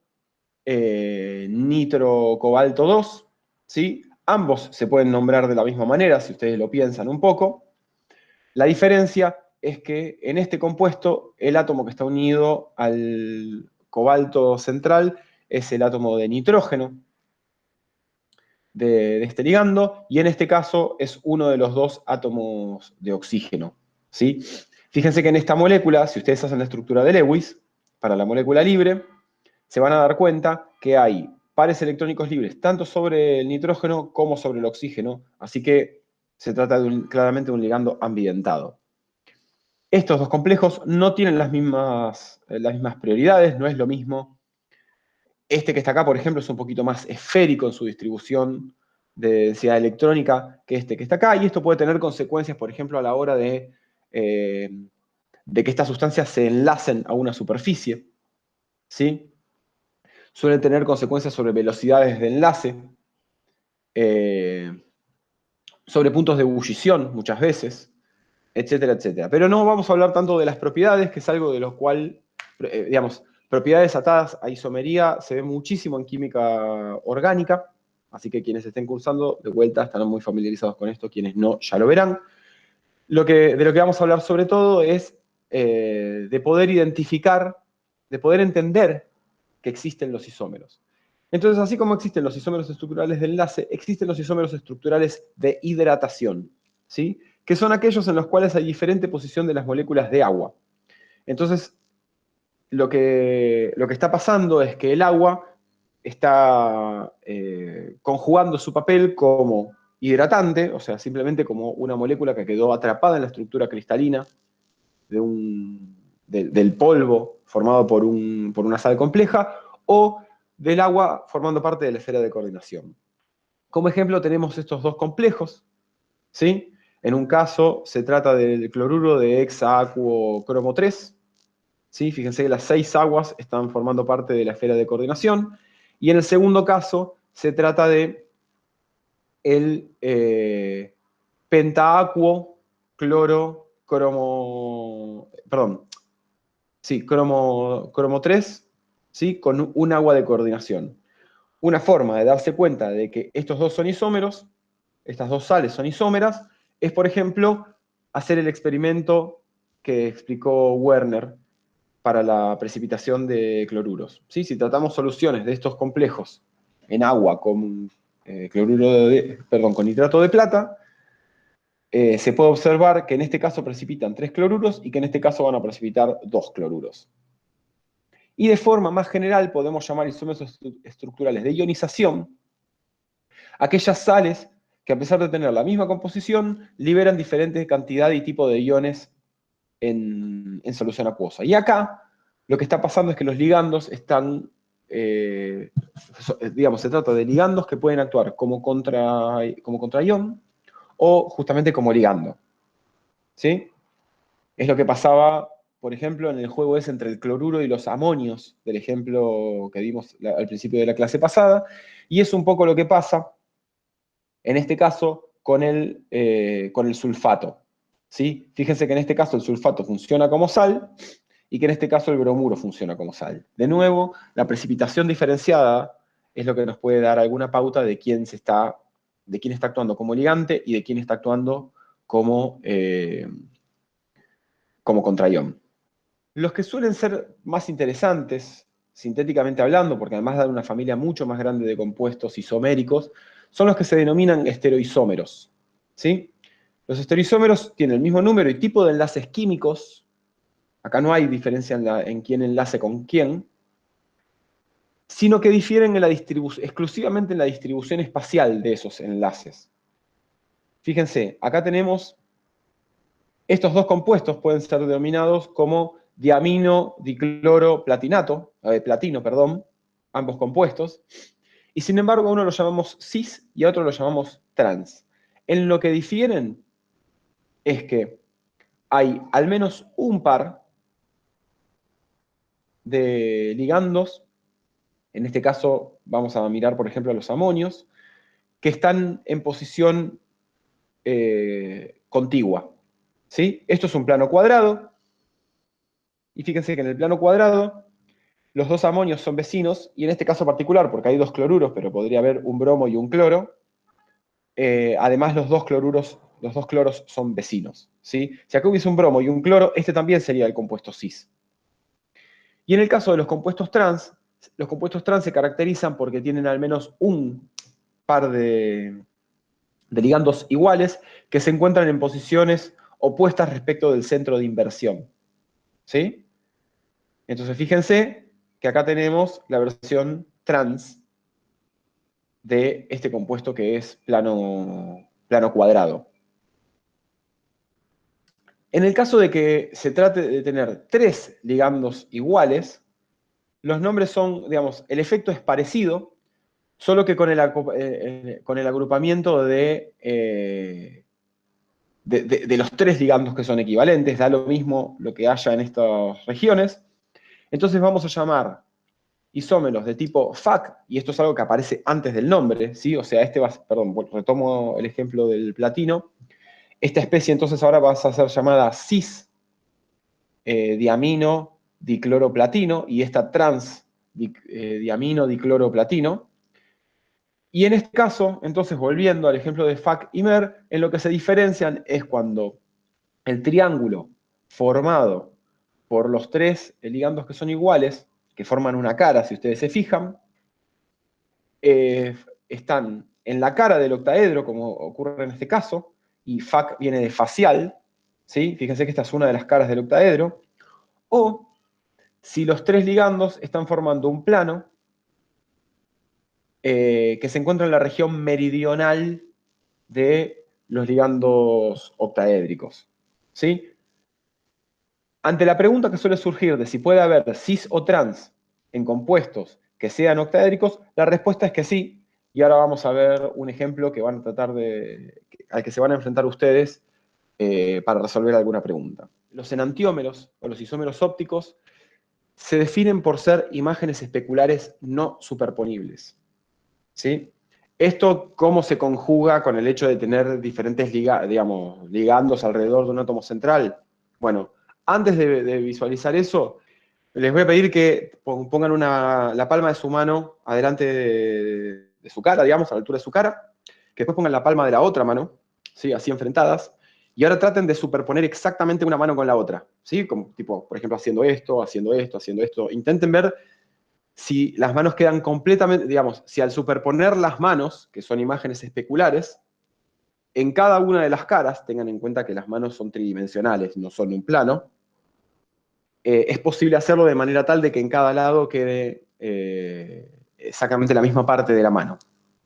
Speaker 1: nitrocobalto 2, ¿sí? Ambos se pueden nombrar de la misma manera, si ustedes lo piensan un poco. La diferencia es que en este compuesto, el átomo que está unido al cobalto central es el átomo de nitrógeno de este ligando, y en este caso es uno de los 2 átomos de oxígeno, ¿sí? Fíjense que en esta molécula, si ustedes hacen la estructura de Lewis, para la molécula libre, se van a dar cuenta que hay pares electrónicos libres tanto sobre el nitrógeno como sobre el oxígeno, así que se trata claramente de un ligando ambientado. Estos 2 complejos no tienen las mismas prioridades, no es lo mismo. Este que está acá, por ejemplo, es un poquito más esférico en su distribución de densidad electrónica que este que está acá, y esto puede tener consecuencias, por ejemplo, a la hora de de que estas sustancias se enlacen a una superficie, ¿sí? Suelen tener consecuencias sobre velocidades de enlace, sobre puntos de ebullición muchas veces, etcétera, etcétera. Pero no vamos a hablar tanto de las propiedades, que es algo de lo cual, digamos, propiedades atadas a isomería se ve muchísimo en química orgánica, así que quienes estén cursando de vuelta estarán muy familiarizados con esto, quienes no ya lo verán. De lo que vamos a hablar sobre todo es de poder identificar, de poder entender que existen los isómeros. Entonces, así como existen los isómeros estructurales de enlace, existen los isómeros estructurales de hidratación, ¿sí? Que son aquellos en los cuales hay diferente posición de las moléculas de agua. Entonces, lo que está pasando es que el agua está conjugando su papel como hidratante, o sea, simplemente como una molécula que quedó atrapada en la estructura cristalina del polvo formado por una sal compleja, o del agua formando parte de la esfera de coordinación. Como ejemplo tenemos estos dos complejos, ¿sí? En un caso se trata del cloruro de hexaacuo cromo 3, ¿sí? Fíjense que las 6 aguas están formando parte de la esfera de coordinación, y en el segundo caso se trata de el pentaacuo cloro cromo, perdón, sí, cromo 3, ¿sí? Con un agua de coordinación. Una forma de darse cuenta de que estos dos son isómeros, estas dos sales son isómeras, es, por ejemplo, hacer el experimento que explicó Werner para la precipitación de cloruros. ¿Sí? Si tratamos soluciones de estos complejos en agua con, con nitrato de plata, se puede observar que en este caso precipitan 3 cloruros y que en este caso van a precipitar 2 cloruros. Y de forma más general podemos llamar isómeros estructurales de ionización aquellas sales que, a pesar de tener la misma composición, liberan diferente cantidad y tipo de iones en solución acuosa. Y acá lo que está pasando es que los ligandos están, digamos, se trata de ligandos que pueden actuar como contraión o justamente como ligando. ¿Sí? Es lo que pasaba, por ejemplo, en el juego ese entre el cloruro y los amonios, del ejemplo que vimos al principio de la clase pasada, y es un poco lo que pasa, en este caso, con el sulfato. ¿Sí? Fíjense que en este caso el sulfato funciona como sal, y que en este caso el bromuro funciona como sal. De nuevo, la precipitación diferenciada es lo que nos puede dar alguna pauta de quién está actuando como ligante y de quién está actuando como contraión. Los que suelen ser más interesantes, sintéticamente hablando, porque además dan una familia mucho más grande de compuestos isoméricos, son los que se denominan estereoisómeros. ¿Sí? Los estereoisómeros tienen el mismo número y tipo de enlaces químicos. Acá no hay diferencia en quién enlace con quién, sino que difieren exclusivamente en la distribución espacial de esos enlaces. Fíjense, acá tenemos estos dos compuestos pueden ser denominados como diamino dicloro platino, perdón, ambos compuestos, y sin embargo a uno lo llamamos cis y a otro lo llamamos trans. En lo que difieren es que hay al menos un par de ligandos, en este caso vamos a mirar por ejemplo a los amonios, que están en posición contigua. ¿Sí? Esto es un plano cuadrado, y fíjense que en el plano cuadrado los dos amonios son vecinos, y en este caso particular, porque hay dos cloruros, pero podría haber un bromo y un cloro, además los dos cloros son vecinos. ¿Sí? Si acá hubiese un bromo y un cloro, este también sería el compuesto cis. Y en el caso de los compuestos trans se caracterizan porque tienen al menos un par de ligandos iguales que se encuentran en posiciones opuestas respecto del centro de inversión. ¿Sí? Entonces fíjense que acá tenemos la versión trans de este compuesto que es plano cuadrado. En el caso de que se trate de tener 3 ligandos iguales, los nombres son, digamos, el efecto es parecido, solo que con el agrupamiento de de los tres ligandos que son equivalentes, da lo mismo lo que haya en estas regiones. Entonces vamos a llamar isómeros de tipo FAC, y esto es algo que aparece antes del nombre, ¿sí? O sea, perdón, retomo el ejemplo del platino. Esta especie entonces ahora va a ser llamada cis diamino dicloroplatino, y esta trans diamino dicloroplatino. Y en este caso, entonces, volviendo al ejemplo de FAC y MER, en lo que se diferencian es cuando el triángulo formado por los tres ligandos que son iguales, que forman una cara, si ustedes se fijan, están en la cara del octaedro, como ocurre en este caso, y FAC viene de facial, ¿sí? Fíjense que esta es una de las caras del octaedro, o si los tres ligandos están formando un plano que se encuentra en la región meridional de los ligandos octaédricos, ¿sí? Ante la pregunta que suele surgir de si puede haber cis o trans en compuestos que sean octaédricos, la respuesta es que sí, y ahora vamos a ver un ejemplo que van a al que se van a enfrentar ustedes para resolver alguna pregunta. Los enantiómeros o los isómeros ópticos se definen por ser imágenes especulares no superponibles, ¿sí? Esto, ¿cómo se conjuga con el hecho de tener diferentes ligandos alrededor de un átomo central? Bueno, antes de visualizar eso, les voy a pedir que pongan la palma de su mano adelante de su cara, digamos, a la altura de su cara, que después pongan la palma de la otra mano, ¿sí? Así enfrentadas, y ahora traten de superponer exactamente una mano con la otra, ¿sí? Como, tipo, por ejemplo, haciendo esto, haciendo esto, haciendo esto. Intenten ver si las manos quedan completamente, digamos, si al superponer las manos, que son imágenes especulares, en cada una de las caras, tengan en cuenta que las manos son tridimensionales, no son un plano, es posible hacerlo de manera tal de que en cada lado quede exactamente la misma parte de la mano.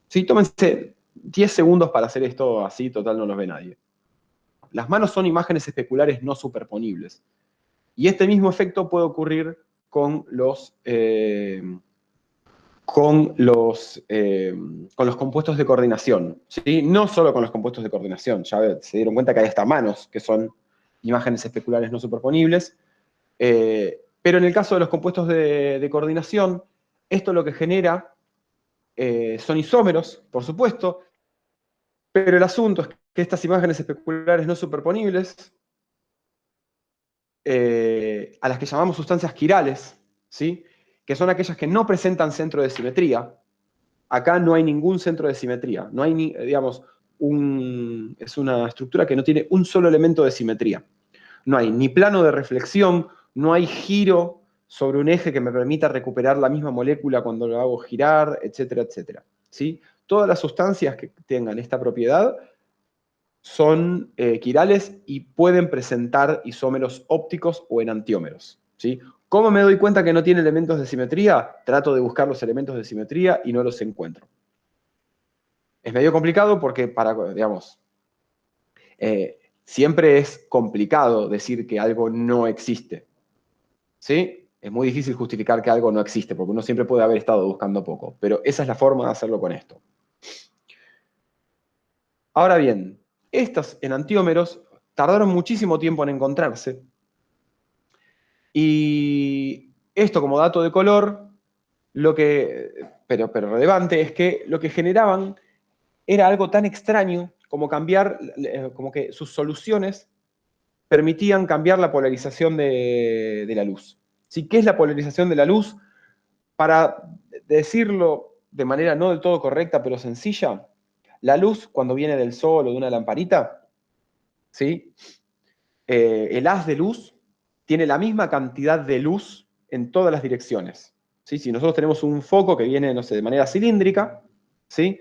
Speaker 1: ¿Sí? Tómense 10 segundos para hacer esto así, total no los ve nadie. Las manos son imágenes especulares no superponibles. Y este mismo efecto puede ocurrir con los compuestos de coordinación, ¿sí? No solo con los compuestos de coordinación, ya se dieron cuenta que hay hasta manos, que son imágenes especulares no superponibles, pero en el caso de los compuestos de coordinación, esto lo que genera son isómeros, por supuesto, pero el asunto es que estas imágenes especulares no superponibles, a las que llamamos sustancias quirales, ¿sí? Que son aquellas que no presentan centro de simetría. Acá no hay ningún centro de simetría, no hay digamos, es una estructura que no tiene un solo elemento de simetría. No hay ni plano de reflexión, no hay giro sobre un eje que me permita recuperar la misma molécula cuando lo hago girar, etcétera, etcétera. ¿Sí? Todas las sustancias que tengan esta propiedad son quirales y pueden presentar isómeros ópticos o enantiómeros, ¿sí? ¿Cómo me doy cuenta que no tiene elementos de simetría? Trato de buscar los elementos de simetría y no los encuentro. Es medio complicado porque, digamos, siempre es complicado decir que algo no existe, ¿sí? Es muy difícil justificar que algo no existe, porque uno siempre puede haber estado buscando poco, pero esa es la forma de hacerlo con esto. Ahora bien, estos enantiómeros tardaron muchísimo tiempo en encontrarse, y esto como dato de color, pero relevante, es que lo que generaban era algo tan extraño como como que sus soluciones permitían cambiar la polarización de la luz. ¿Sí? ¿Qué es la polarización de la luz? Para decirlo de manera no del todo correcta, pero sencilla, la luz cuando viene del sol o de una lamparita, ¿sí? El haz de luz tiene la misma cantidad de luz en todas las direcciones. ¿Sí? Si nosotros tenemos un foco que viene, no sé, de manera cilíndrica, ¿sí?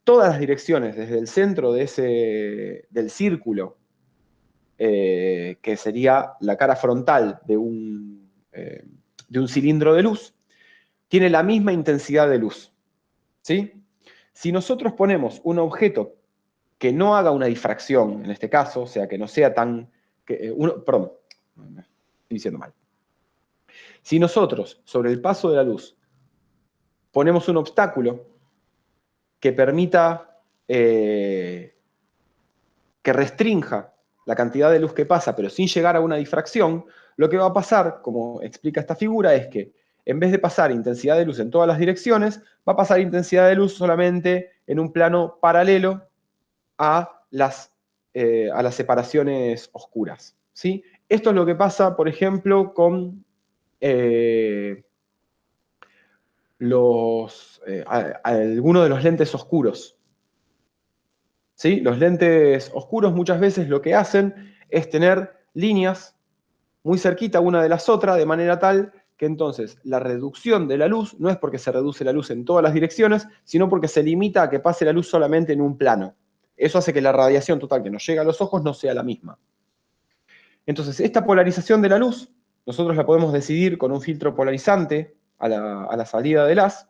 Speaker 1: Todas las direcciones, desde el centro del círculo, que sería la cara frontal de un cilindro de luz, tiene la misma intensidad de luz. ¿Sí? Si nosotros ponemos un objeto que no haga una difracción, en este caso, o sea, que no sea perdón, estoy diciendo mal. Si nosotros, sobre el paso de la luz, ponemos un obstáculo que permita, que restrinja la cantidad de luz que pasa, pero sin llegar a una difracción, lo que va a pasar, como explica esta figura, es que en vez de pasar intensidad de luz en todas las direcciones, va a pasar intensidad de luz solamente en un plano paralelo a las separaciones oscuras, ¿sí? Esto es lo que pasa, por ejemplo, con algunos de los lentes oscuros. ¿Sí? Los lentes oscuros muchas veces lo que hacen es tener líneas muy cerquita una de las otras, de manera tal que entonces la reducción de la luz no es porque se reduce la luz en todas las direcciones, sino porque se limita a que pase la luz solamente en un plano. Eso hace que la radiación total que nos llega a los ojos no sea la misma. Entonces, esta polarización de la luz, nosotros la podemos decidir con un filtro polarizante a la salida del haz,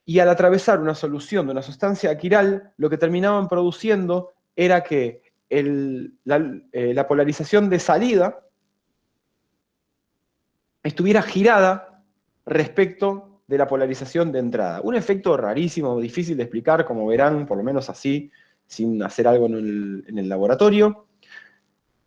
Speaker 1: y al atravesar una solución de una sustancia quiral, lo que terminaban produciendo era que la polarización de salida estuviera girada respecto de la polarización de entrada. Un efecto rarísimo, difícil de explicar, como verán, por lo menos así, sin hacer algo en el laboratorio.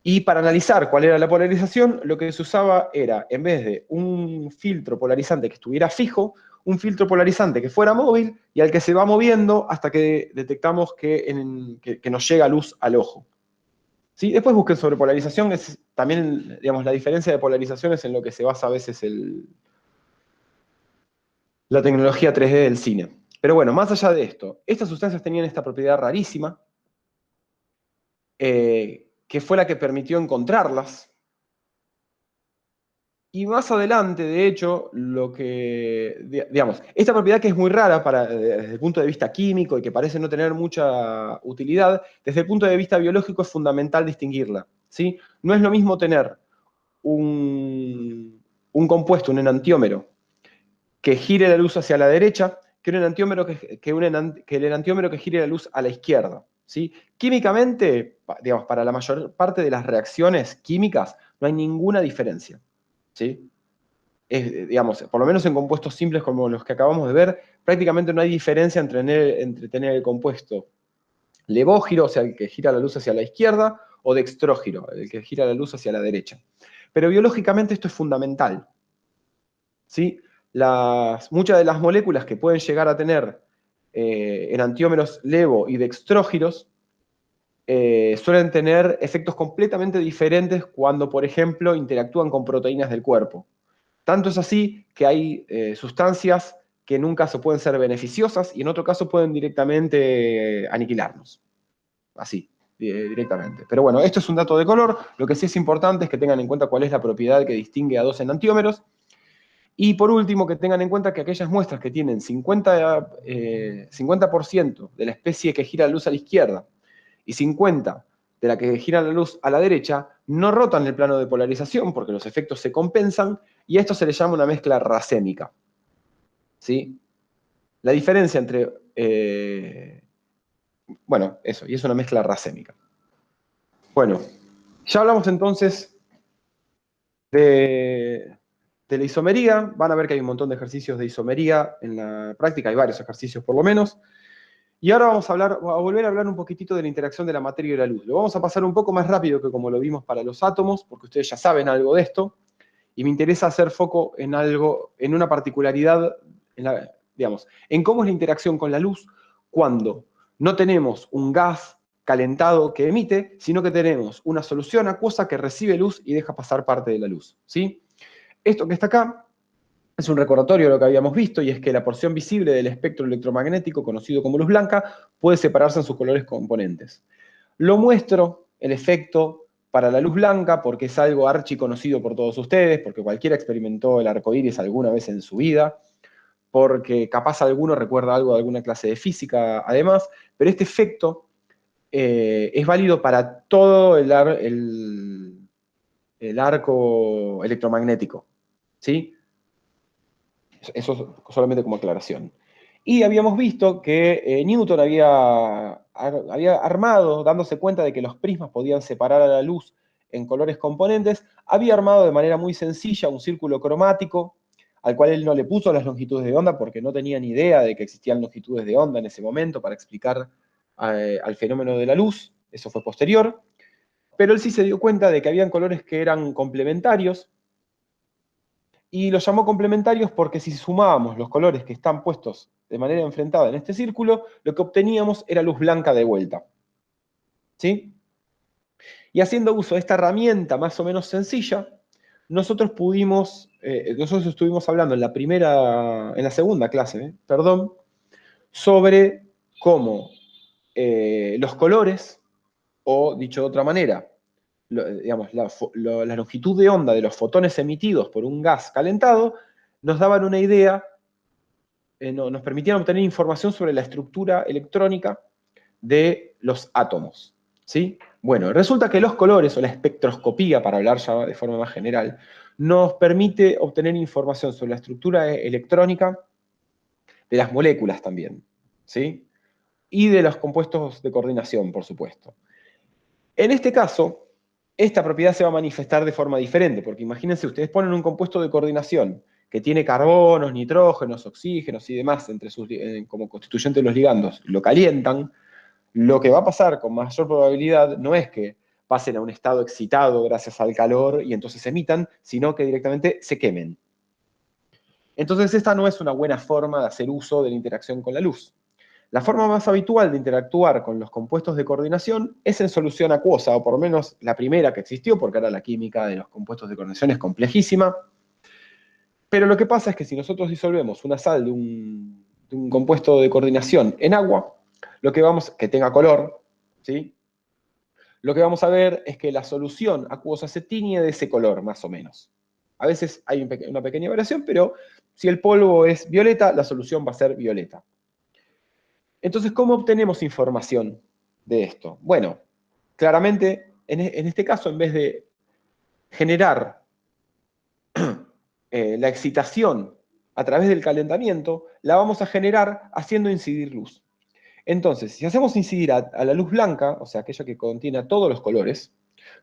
Speaker 1: Y para analizar cuál era la polarización, lo que se usaba era, en vez de un filtro polarizante que estuviera fijo, un filtro polarizante que fuera móvil y al que se va moviendo hasta que detectamos que nos llega luz al ojo. ¿Sí? Después busquen sobre polarización, es también, digamos, la diferencia de polarizaciones en lo que se basa a veces la tecnología 3D del cine. Pero bueno, más allá de esto, estas sustancias tenían esta propiedad rarísima, que fue la que permitió encontrarlas. Y más adelante, de hecho, digamos, esta propiedad que es muy rara desde el punto de vista químico y que parece no tener mucha utilidad, desde el punto de vista biológico es fundamental distinguirla, ¿sí? No es lo mismo tener un compuesto, un enantiómero, que gire la luz hacia la derecha, que el enantiómero que gire la luz a la izquierda, ¿sí? Químicamente, digamos, para la mayor parte de las reacciones químicas no hay ninguna diferencia, ¿sí? Digamos, por lo menos en compuestos simples como los que acabamos de ver, prácticamente no hay diferencia entre tener el compuesto levógiro, o sea, el que gira la luz hacia la izquierda, o dextrógiro, el que gira la luz hacia la derecha. Pero biológicamente esto es fundamental, ¿sí? Muchas de las moléculas que pueden llegar a tener enantiómeros levo y dextrógiros suelen tener efectos completamente diferentes cuando, por ejemplo, interactúan con proteínas del cuerpo. Tanto es así que hay sustancias que en un caso pueden ser beneficiosas y en otro caso pueden directamente aniquilarnos. Así, directamente. Pero bueno, esto es un dato de color. Lo que sí es importante es que tengan en cuenta cuál es la propiedad que distingue a dos enantiómeros. Y por último, que tengan en cuenta que aquellas muestras que tienen 50% de la especie que gira la luz a la izquierda y 50% de la que gira la luz a la derecha, no rotan el plano de polarización porque los efectos se compensan y a esto se le llama una mezcla racémica. ¿Sí? La diferencia entre... bueno, eso, y es una mezcla racémica. Bueno, ya hablamos entonces de la isomería. Van a ver que hay un montón de ejercicios de isomería en la práctica, hay varios ejercicios por lo menos. Y ahora vamos a volver a hablar un poquitito de la interacción de la materia y la luz. Lo vamos a pasar un poco más rápido que como lo vimos para los átomos, porque ustedes ya saben algo de esto, y me interesa hacer foco en algo, en una particularidad, digamos, en cómo es la interacción con la luz cuando no tenemos un gas calentado que emite, sino que tenemos una solución acuosa que recibe luz y deja pasar parte de la luz, ¿sí? Esto que está acá es un recordatorio de lo que habíamos visto, y es que la porción visible del espectro electromagnético, conocido como luz blanca, puede separarse en sus colores componentes. Lo muestro, el efecto, para la luz blanca, porque es algo archiconocido por todos ustedes, porque cualquiera experimentó el arco iris alguna vez en su vida, porque capaz alguno recuerda algo de alguna clase de física, además, pero este efecto es válido para todo el arco electromagnético, ¿sí? Eso solamente como aclaración. Y habíamos visto que Newton había armado, dándose cuenta de que los prismas podían separar a la luz en colores componentes, había armado de manera muy sencilla un círculo cromático, al cual él no le puso las longitudes de onda porque no tenía ni idea de que existían longitudes de onda en ese momento para explicar al fenómeno de la luz. Eso fue posterior. pero él sí se dio cuenta de que habían colores que eran complementarios, y los llamó complementarios porque si sumábamos los colores que están puestos de manera enfrentada en este círculo, lo que obteníamos era luz blanca de vuelta. ¿Sí? Y haciendo uso de esta herramienta más o menos sencilla, nosotros estuvimos hablando en la segunda clase, perdón, sobre cómo los colores, o dicho de otra manera, digamos, la longitud de onda de los fotones emitidos por un gas calentado, nos daban una idea, nos permitían obtener información sobre la estructura electrónica de los átomos. ¿Sí? Bueno, resulta que los colores, o la espectroscopía, para hablar ya de forma más general, nos permite obtener información sobre la estructura electrónica de las moléculas también, ¿sí? Y de los compuestos de coordinación, por supuesto. En este caso, esta propiedad se va a manifestar de forma diferente, porque imagínense, ustedes ponen un compuesto de coordinación que tiene carbonos, nitrógenos, oxígenos y demás como constituyente de los ligandos, lo calientan. Lo que va a pasar con mayor probabilidad no es que pasen a un estado excitado gracias al calor y entonces se emitan, sino que directamente se quemen. Entonces esta no es una buena forma de hacer uso de la interacción con la luz. La forma más habitual de interactuar con los compuestos de coordinación es en solución acuosa, o por lo menos la primera que existió, porque ahora la química de los compuestos de coordinación es complejísima. Pero lo que pasa es que si nosotros disolvemos una sal de un compuesto de coordinación en agua, que tenga color, ¿sí? Lo que vamos a ver es que la solución acuosa se tiñe de ese color, más o menos. A veces hay una pequeña variación, pero si el polvo es violeta, la solución va a ser violeta. Entonces, ¿cómo obtenemos información de esto? Bueno, claramente, en este caso, en vez de generar la excitación a través del calentamiento, la vamos a generar haciendo incidir luz. Entonces, si hacemos incidir a la luz blanca, o sea, aquella que contiene todos los colores,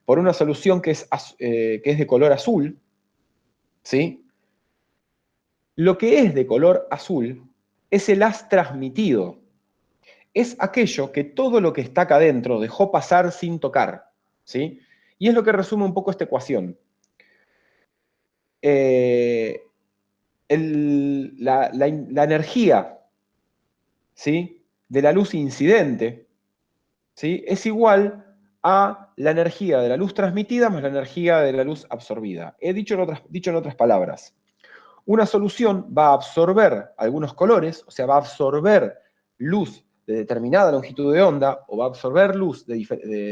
Speaker 1: por una solución que es de color azul, ¿sí? Lo que es de color azul es el haz transmitido. Es aquello que todo lo que está acá adentro dejó pasar sin tocar, ¿sí? Y es lo que resume un poco esta ecuación. La energía, ¿sí?, de la luz incidente, ¿sí?, es igual a la energía de la luz transmitida más la energía de la luz absorbida. He dicho en otras palabras, una solución va a absorber algunos colores, o sea, va a absorber luz de determinada longitud de onda, o va a absorber luz de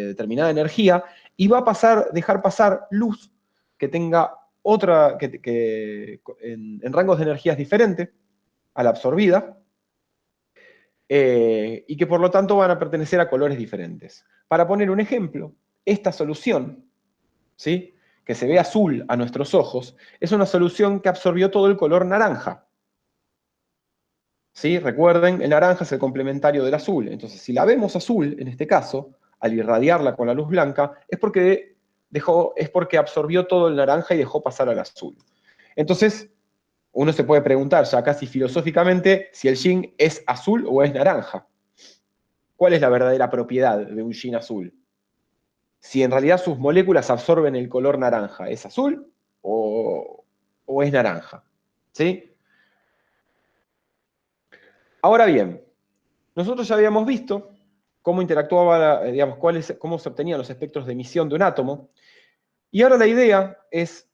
Speaker 1: determinada energía, y va a dejar pasar luz que tenga en rangos de energías diferentes a la absorbida, y que por lo tanto van a pertenecer a colores diferentes. Para poner un ejemplo, esta solución, ¿sí?, que se ve azul a nuestros ojos, es una solución que absorbió todo el color naranja. ¿Sí? Recuerden, el naranja es el complementario del azul. Entonces, si la vemos azul, en este caso, al irradiarla con la luz blanca, es porque absorbió todo el naranja y dejó pasar al azul. Entonces, uno se puede preguntar ya casi filosóficamente si el yin es azul o es naranja. ¿Cuál es la verdadera propiedad de un yin azul? Si en realidad sus moléculas absorben el color naranja, ¿es azul o es naranja? ¿Sí? Ahora bien, nosotros ya habíamos visto cómo interactuaba, digamos, cómo se obtenían los espectros de emisión de un átomo, y ahora la idea es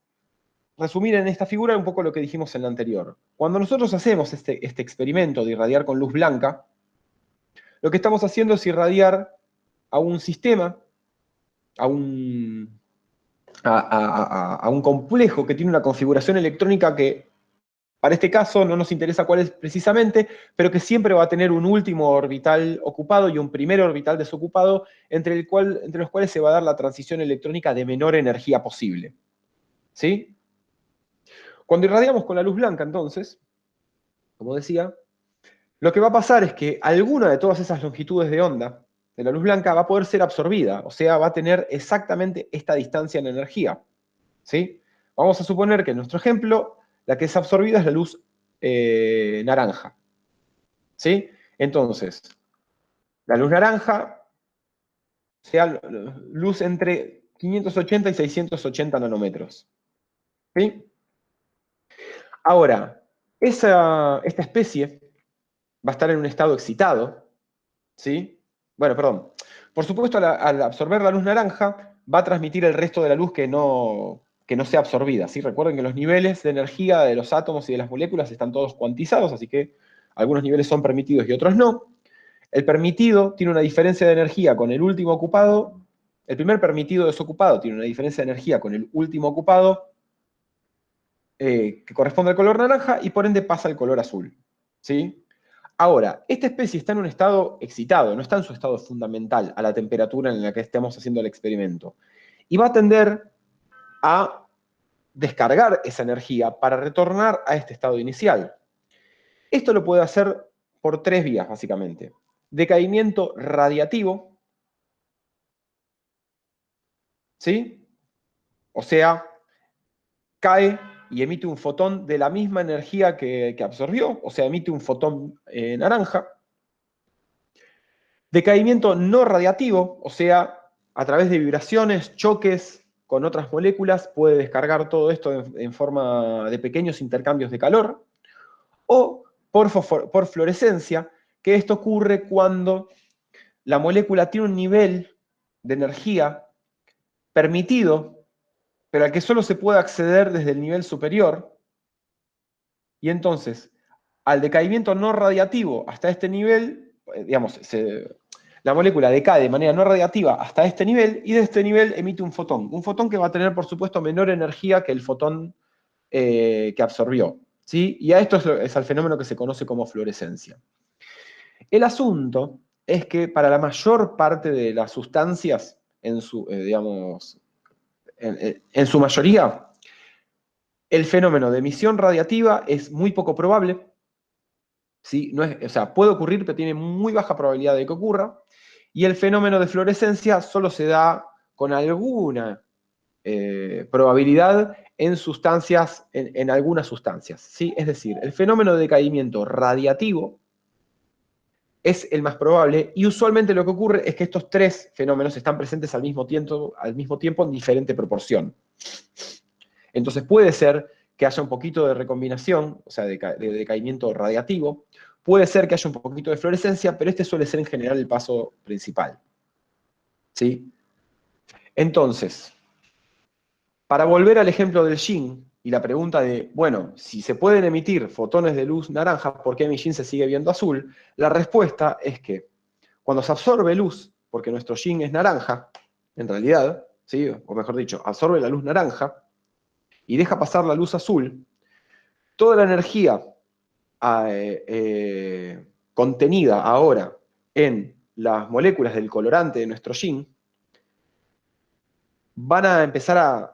Speaker 1: resumir en esta figura un poco lo que dijimos en la anterior. Cuando nosotros hacemos este experimento de irradiar con luz blanca, lo que estamos haciendo es irradiar a un sistema, a un complejo que tiene una configuración electrónica que, para este caso, no nos interesa cuál es precisamente, pero que siempre va a tener un último orbital ocupado y un primer orbital desocupado, entre los cuales se va a dar la transición electrónica de menor energía posible. ¿Sí? Cuando irradiamos con la luz blanca, entonces, como decía, lo que va a pasar es que alguna de todas esas longitudes de onda de la luz blanca va a poder ser absorbida, o sea, va a tener exactamente esta distancia en energía. ¿Sí? Vamos a suponer que en nuestro ejemplo, la que es absorbida es la luz naranja. ¿Sí? Entonces, la luz naranja, sea luz entre 580 y 680 nanómetros. ¿Sí? Ahora, esta especie va a estar en un estado excitado, ¿sí? Bueno, perdón. Por supuesto, al absorber la luz naranja, va a transmitir el resto de la luz que no sea absorbida, ¿sí? Recuerden que los niveles de energía de los átomos y de las moléculas están todos cuantizados, así que algunos niveles son permitidos y otros no. El permitido tiene una diferencia de energía con el último ocupado. El primer permitido desocupado tiene una diferencia de energía con el último ocupado, que corresponde al color naranja, y por ende pasa al color azul, ¿sí? Ahora, esta especie está en un estado excitado, no está en su estado fundamental a la temperatura en la que estemos haciendo el experimento. Y va a tender a descargar esa energía para retornar a este estado inicial. Esto lo puede hacer por tres vías, básicamente. Decaimiento radiativo, ¿sí? O sea, cae y emite un fotón de la misma energía que absorbió, o sea, emite un fotón naranja. Decaimiento no radiativo, o sea, a través de vibraciones, choques con otras moléculas, puede descargar todo esto en forma de pequeños intercambios de calor. O por fluorescencia, que esto ocurre cuando la molécula tiene un nivel de energía permitido, pero al que solo se puede acceder desde el nivel superior. Y entonces, al decaimiento no radiativo hasta este nivel, digamos, la molécula decae de manera no radiactiva hasta este nivel, y de este nivel emite un fotón que va a tener, por supuesto, menor energía que el fotón que absorbió, ¿sí? Y a esto es al fenómeno que se conoce como fluorescencia. El asunto es que para la mayor parte de las sustancias, en su mayoría, el fenómeno de emisión radiativa es muy poco probable, ¿sí? No es, o sea, puede ocurrir, pero tiene muy baja probabilidad de que ocurra. Y el fenómeno de fluorescencia solo se da con alguna probabilidad en sustancias, en algunas sustancias, ¿sí? Es decir, el fenómeno de decaimiento radiativo es el más probable, y usualmente lo que ocurre es que estos tres fenómenos están presentes al mismo tiempo en diferente proporción. Entonces puede ser que haya un poquito de recombinación, o sea, de decaimiento radiativo, puede ser que haya un poquito de fluorescencia, pero este suele ser en general el paso principal, ¿sí? Entonces, para volver al ejemplo del yin y la pregunta de, bueno, si se pueden emitir fotones de luz naranja, ¿por qué mi yin se sigue viendo azul? La respuesta es que cuando se absorbe luz, porque nuestro yin es naranja, en realidad, ¿sí? O mejor dicho, absorbe la luz naranja y deja pasar la luz azul, toda la energía contenida ahora en las moléculas del colorante de nuestro yin van a empezar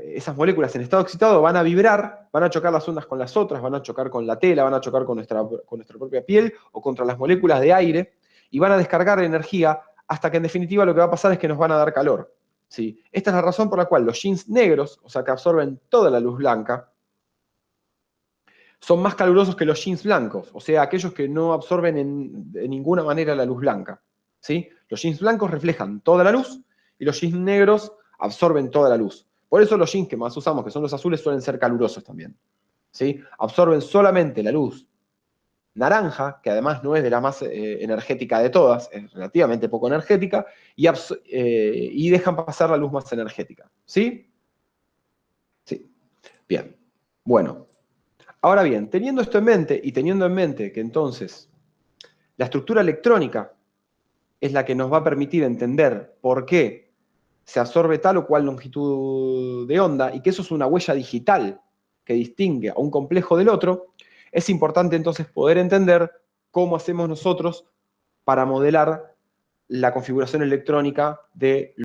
Speaker 1: esas moléculas en estado excitado van a vibrar, van a chocar las ondas con las otras, van a chocar con la tela, van a chocar con nuestra propia piel o contra las moléculas de aire, y van a descargar energía hasta que en definitiva lo que va a pasar es que nos van a dar calor, ¿sí? Esta es la razón por la cual los jeans negros, o sea que absorben toda la luz blanca, son más calurosos que los jeans blancos, o sea, aquellos que no absorben de ninguna manera la luz blanca, ¿sí? Los jeans blancos reflejan toda la luz y los jeans negros absorben toda la luz. Por eso los jeans que más usamos, que son los azules, suelen ser calurosos también, ¿sí? Absorben solamente la luz naranja, que además no es de la más energética de todas, es relativamente poco energética, y dejan pasar la luz más energética, ¿sí? Sí. Bien. Bueno. Ahora bien, teniendo esto en mente y teniendo en mente que entonces la estructura electrónica es la que nos va a permitir entender por qué se absorbe tal o cual longitud de onda y que eso es una huella digital que distingue a un complejo del otro, es importante entonces poder entender cómo hacemos nosotros para modelar la configuración electrónica de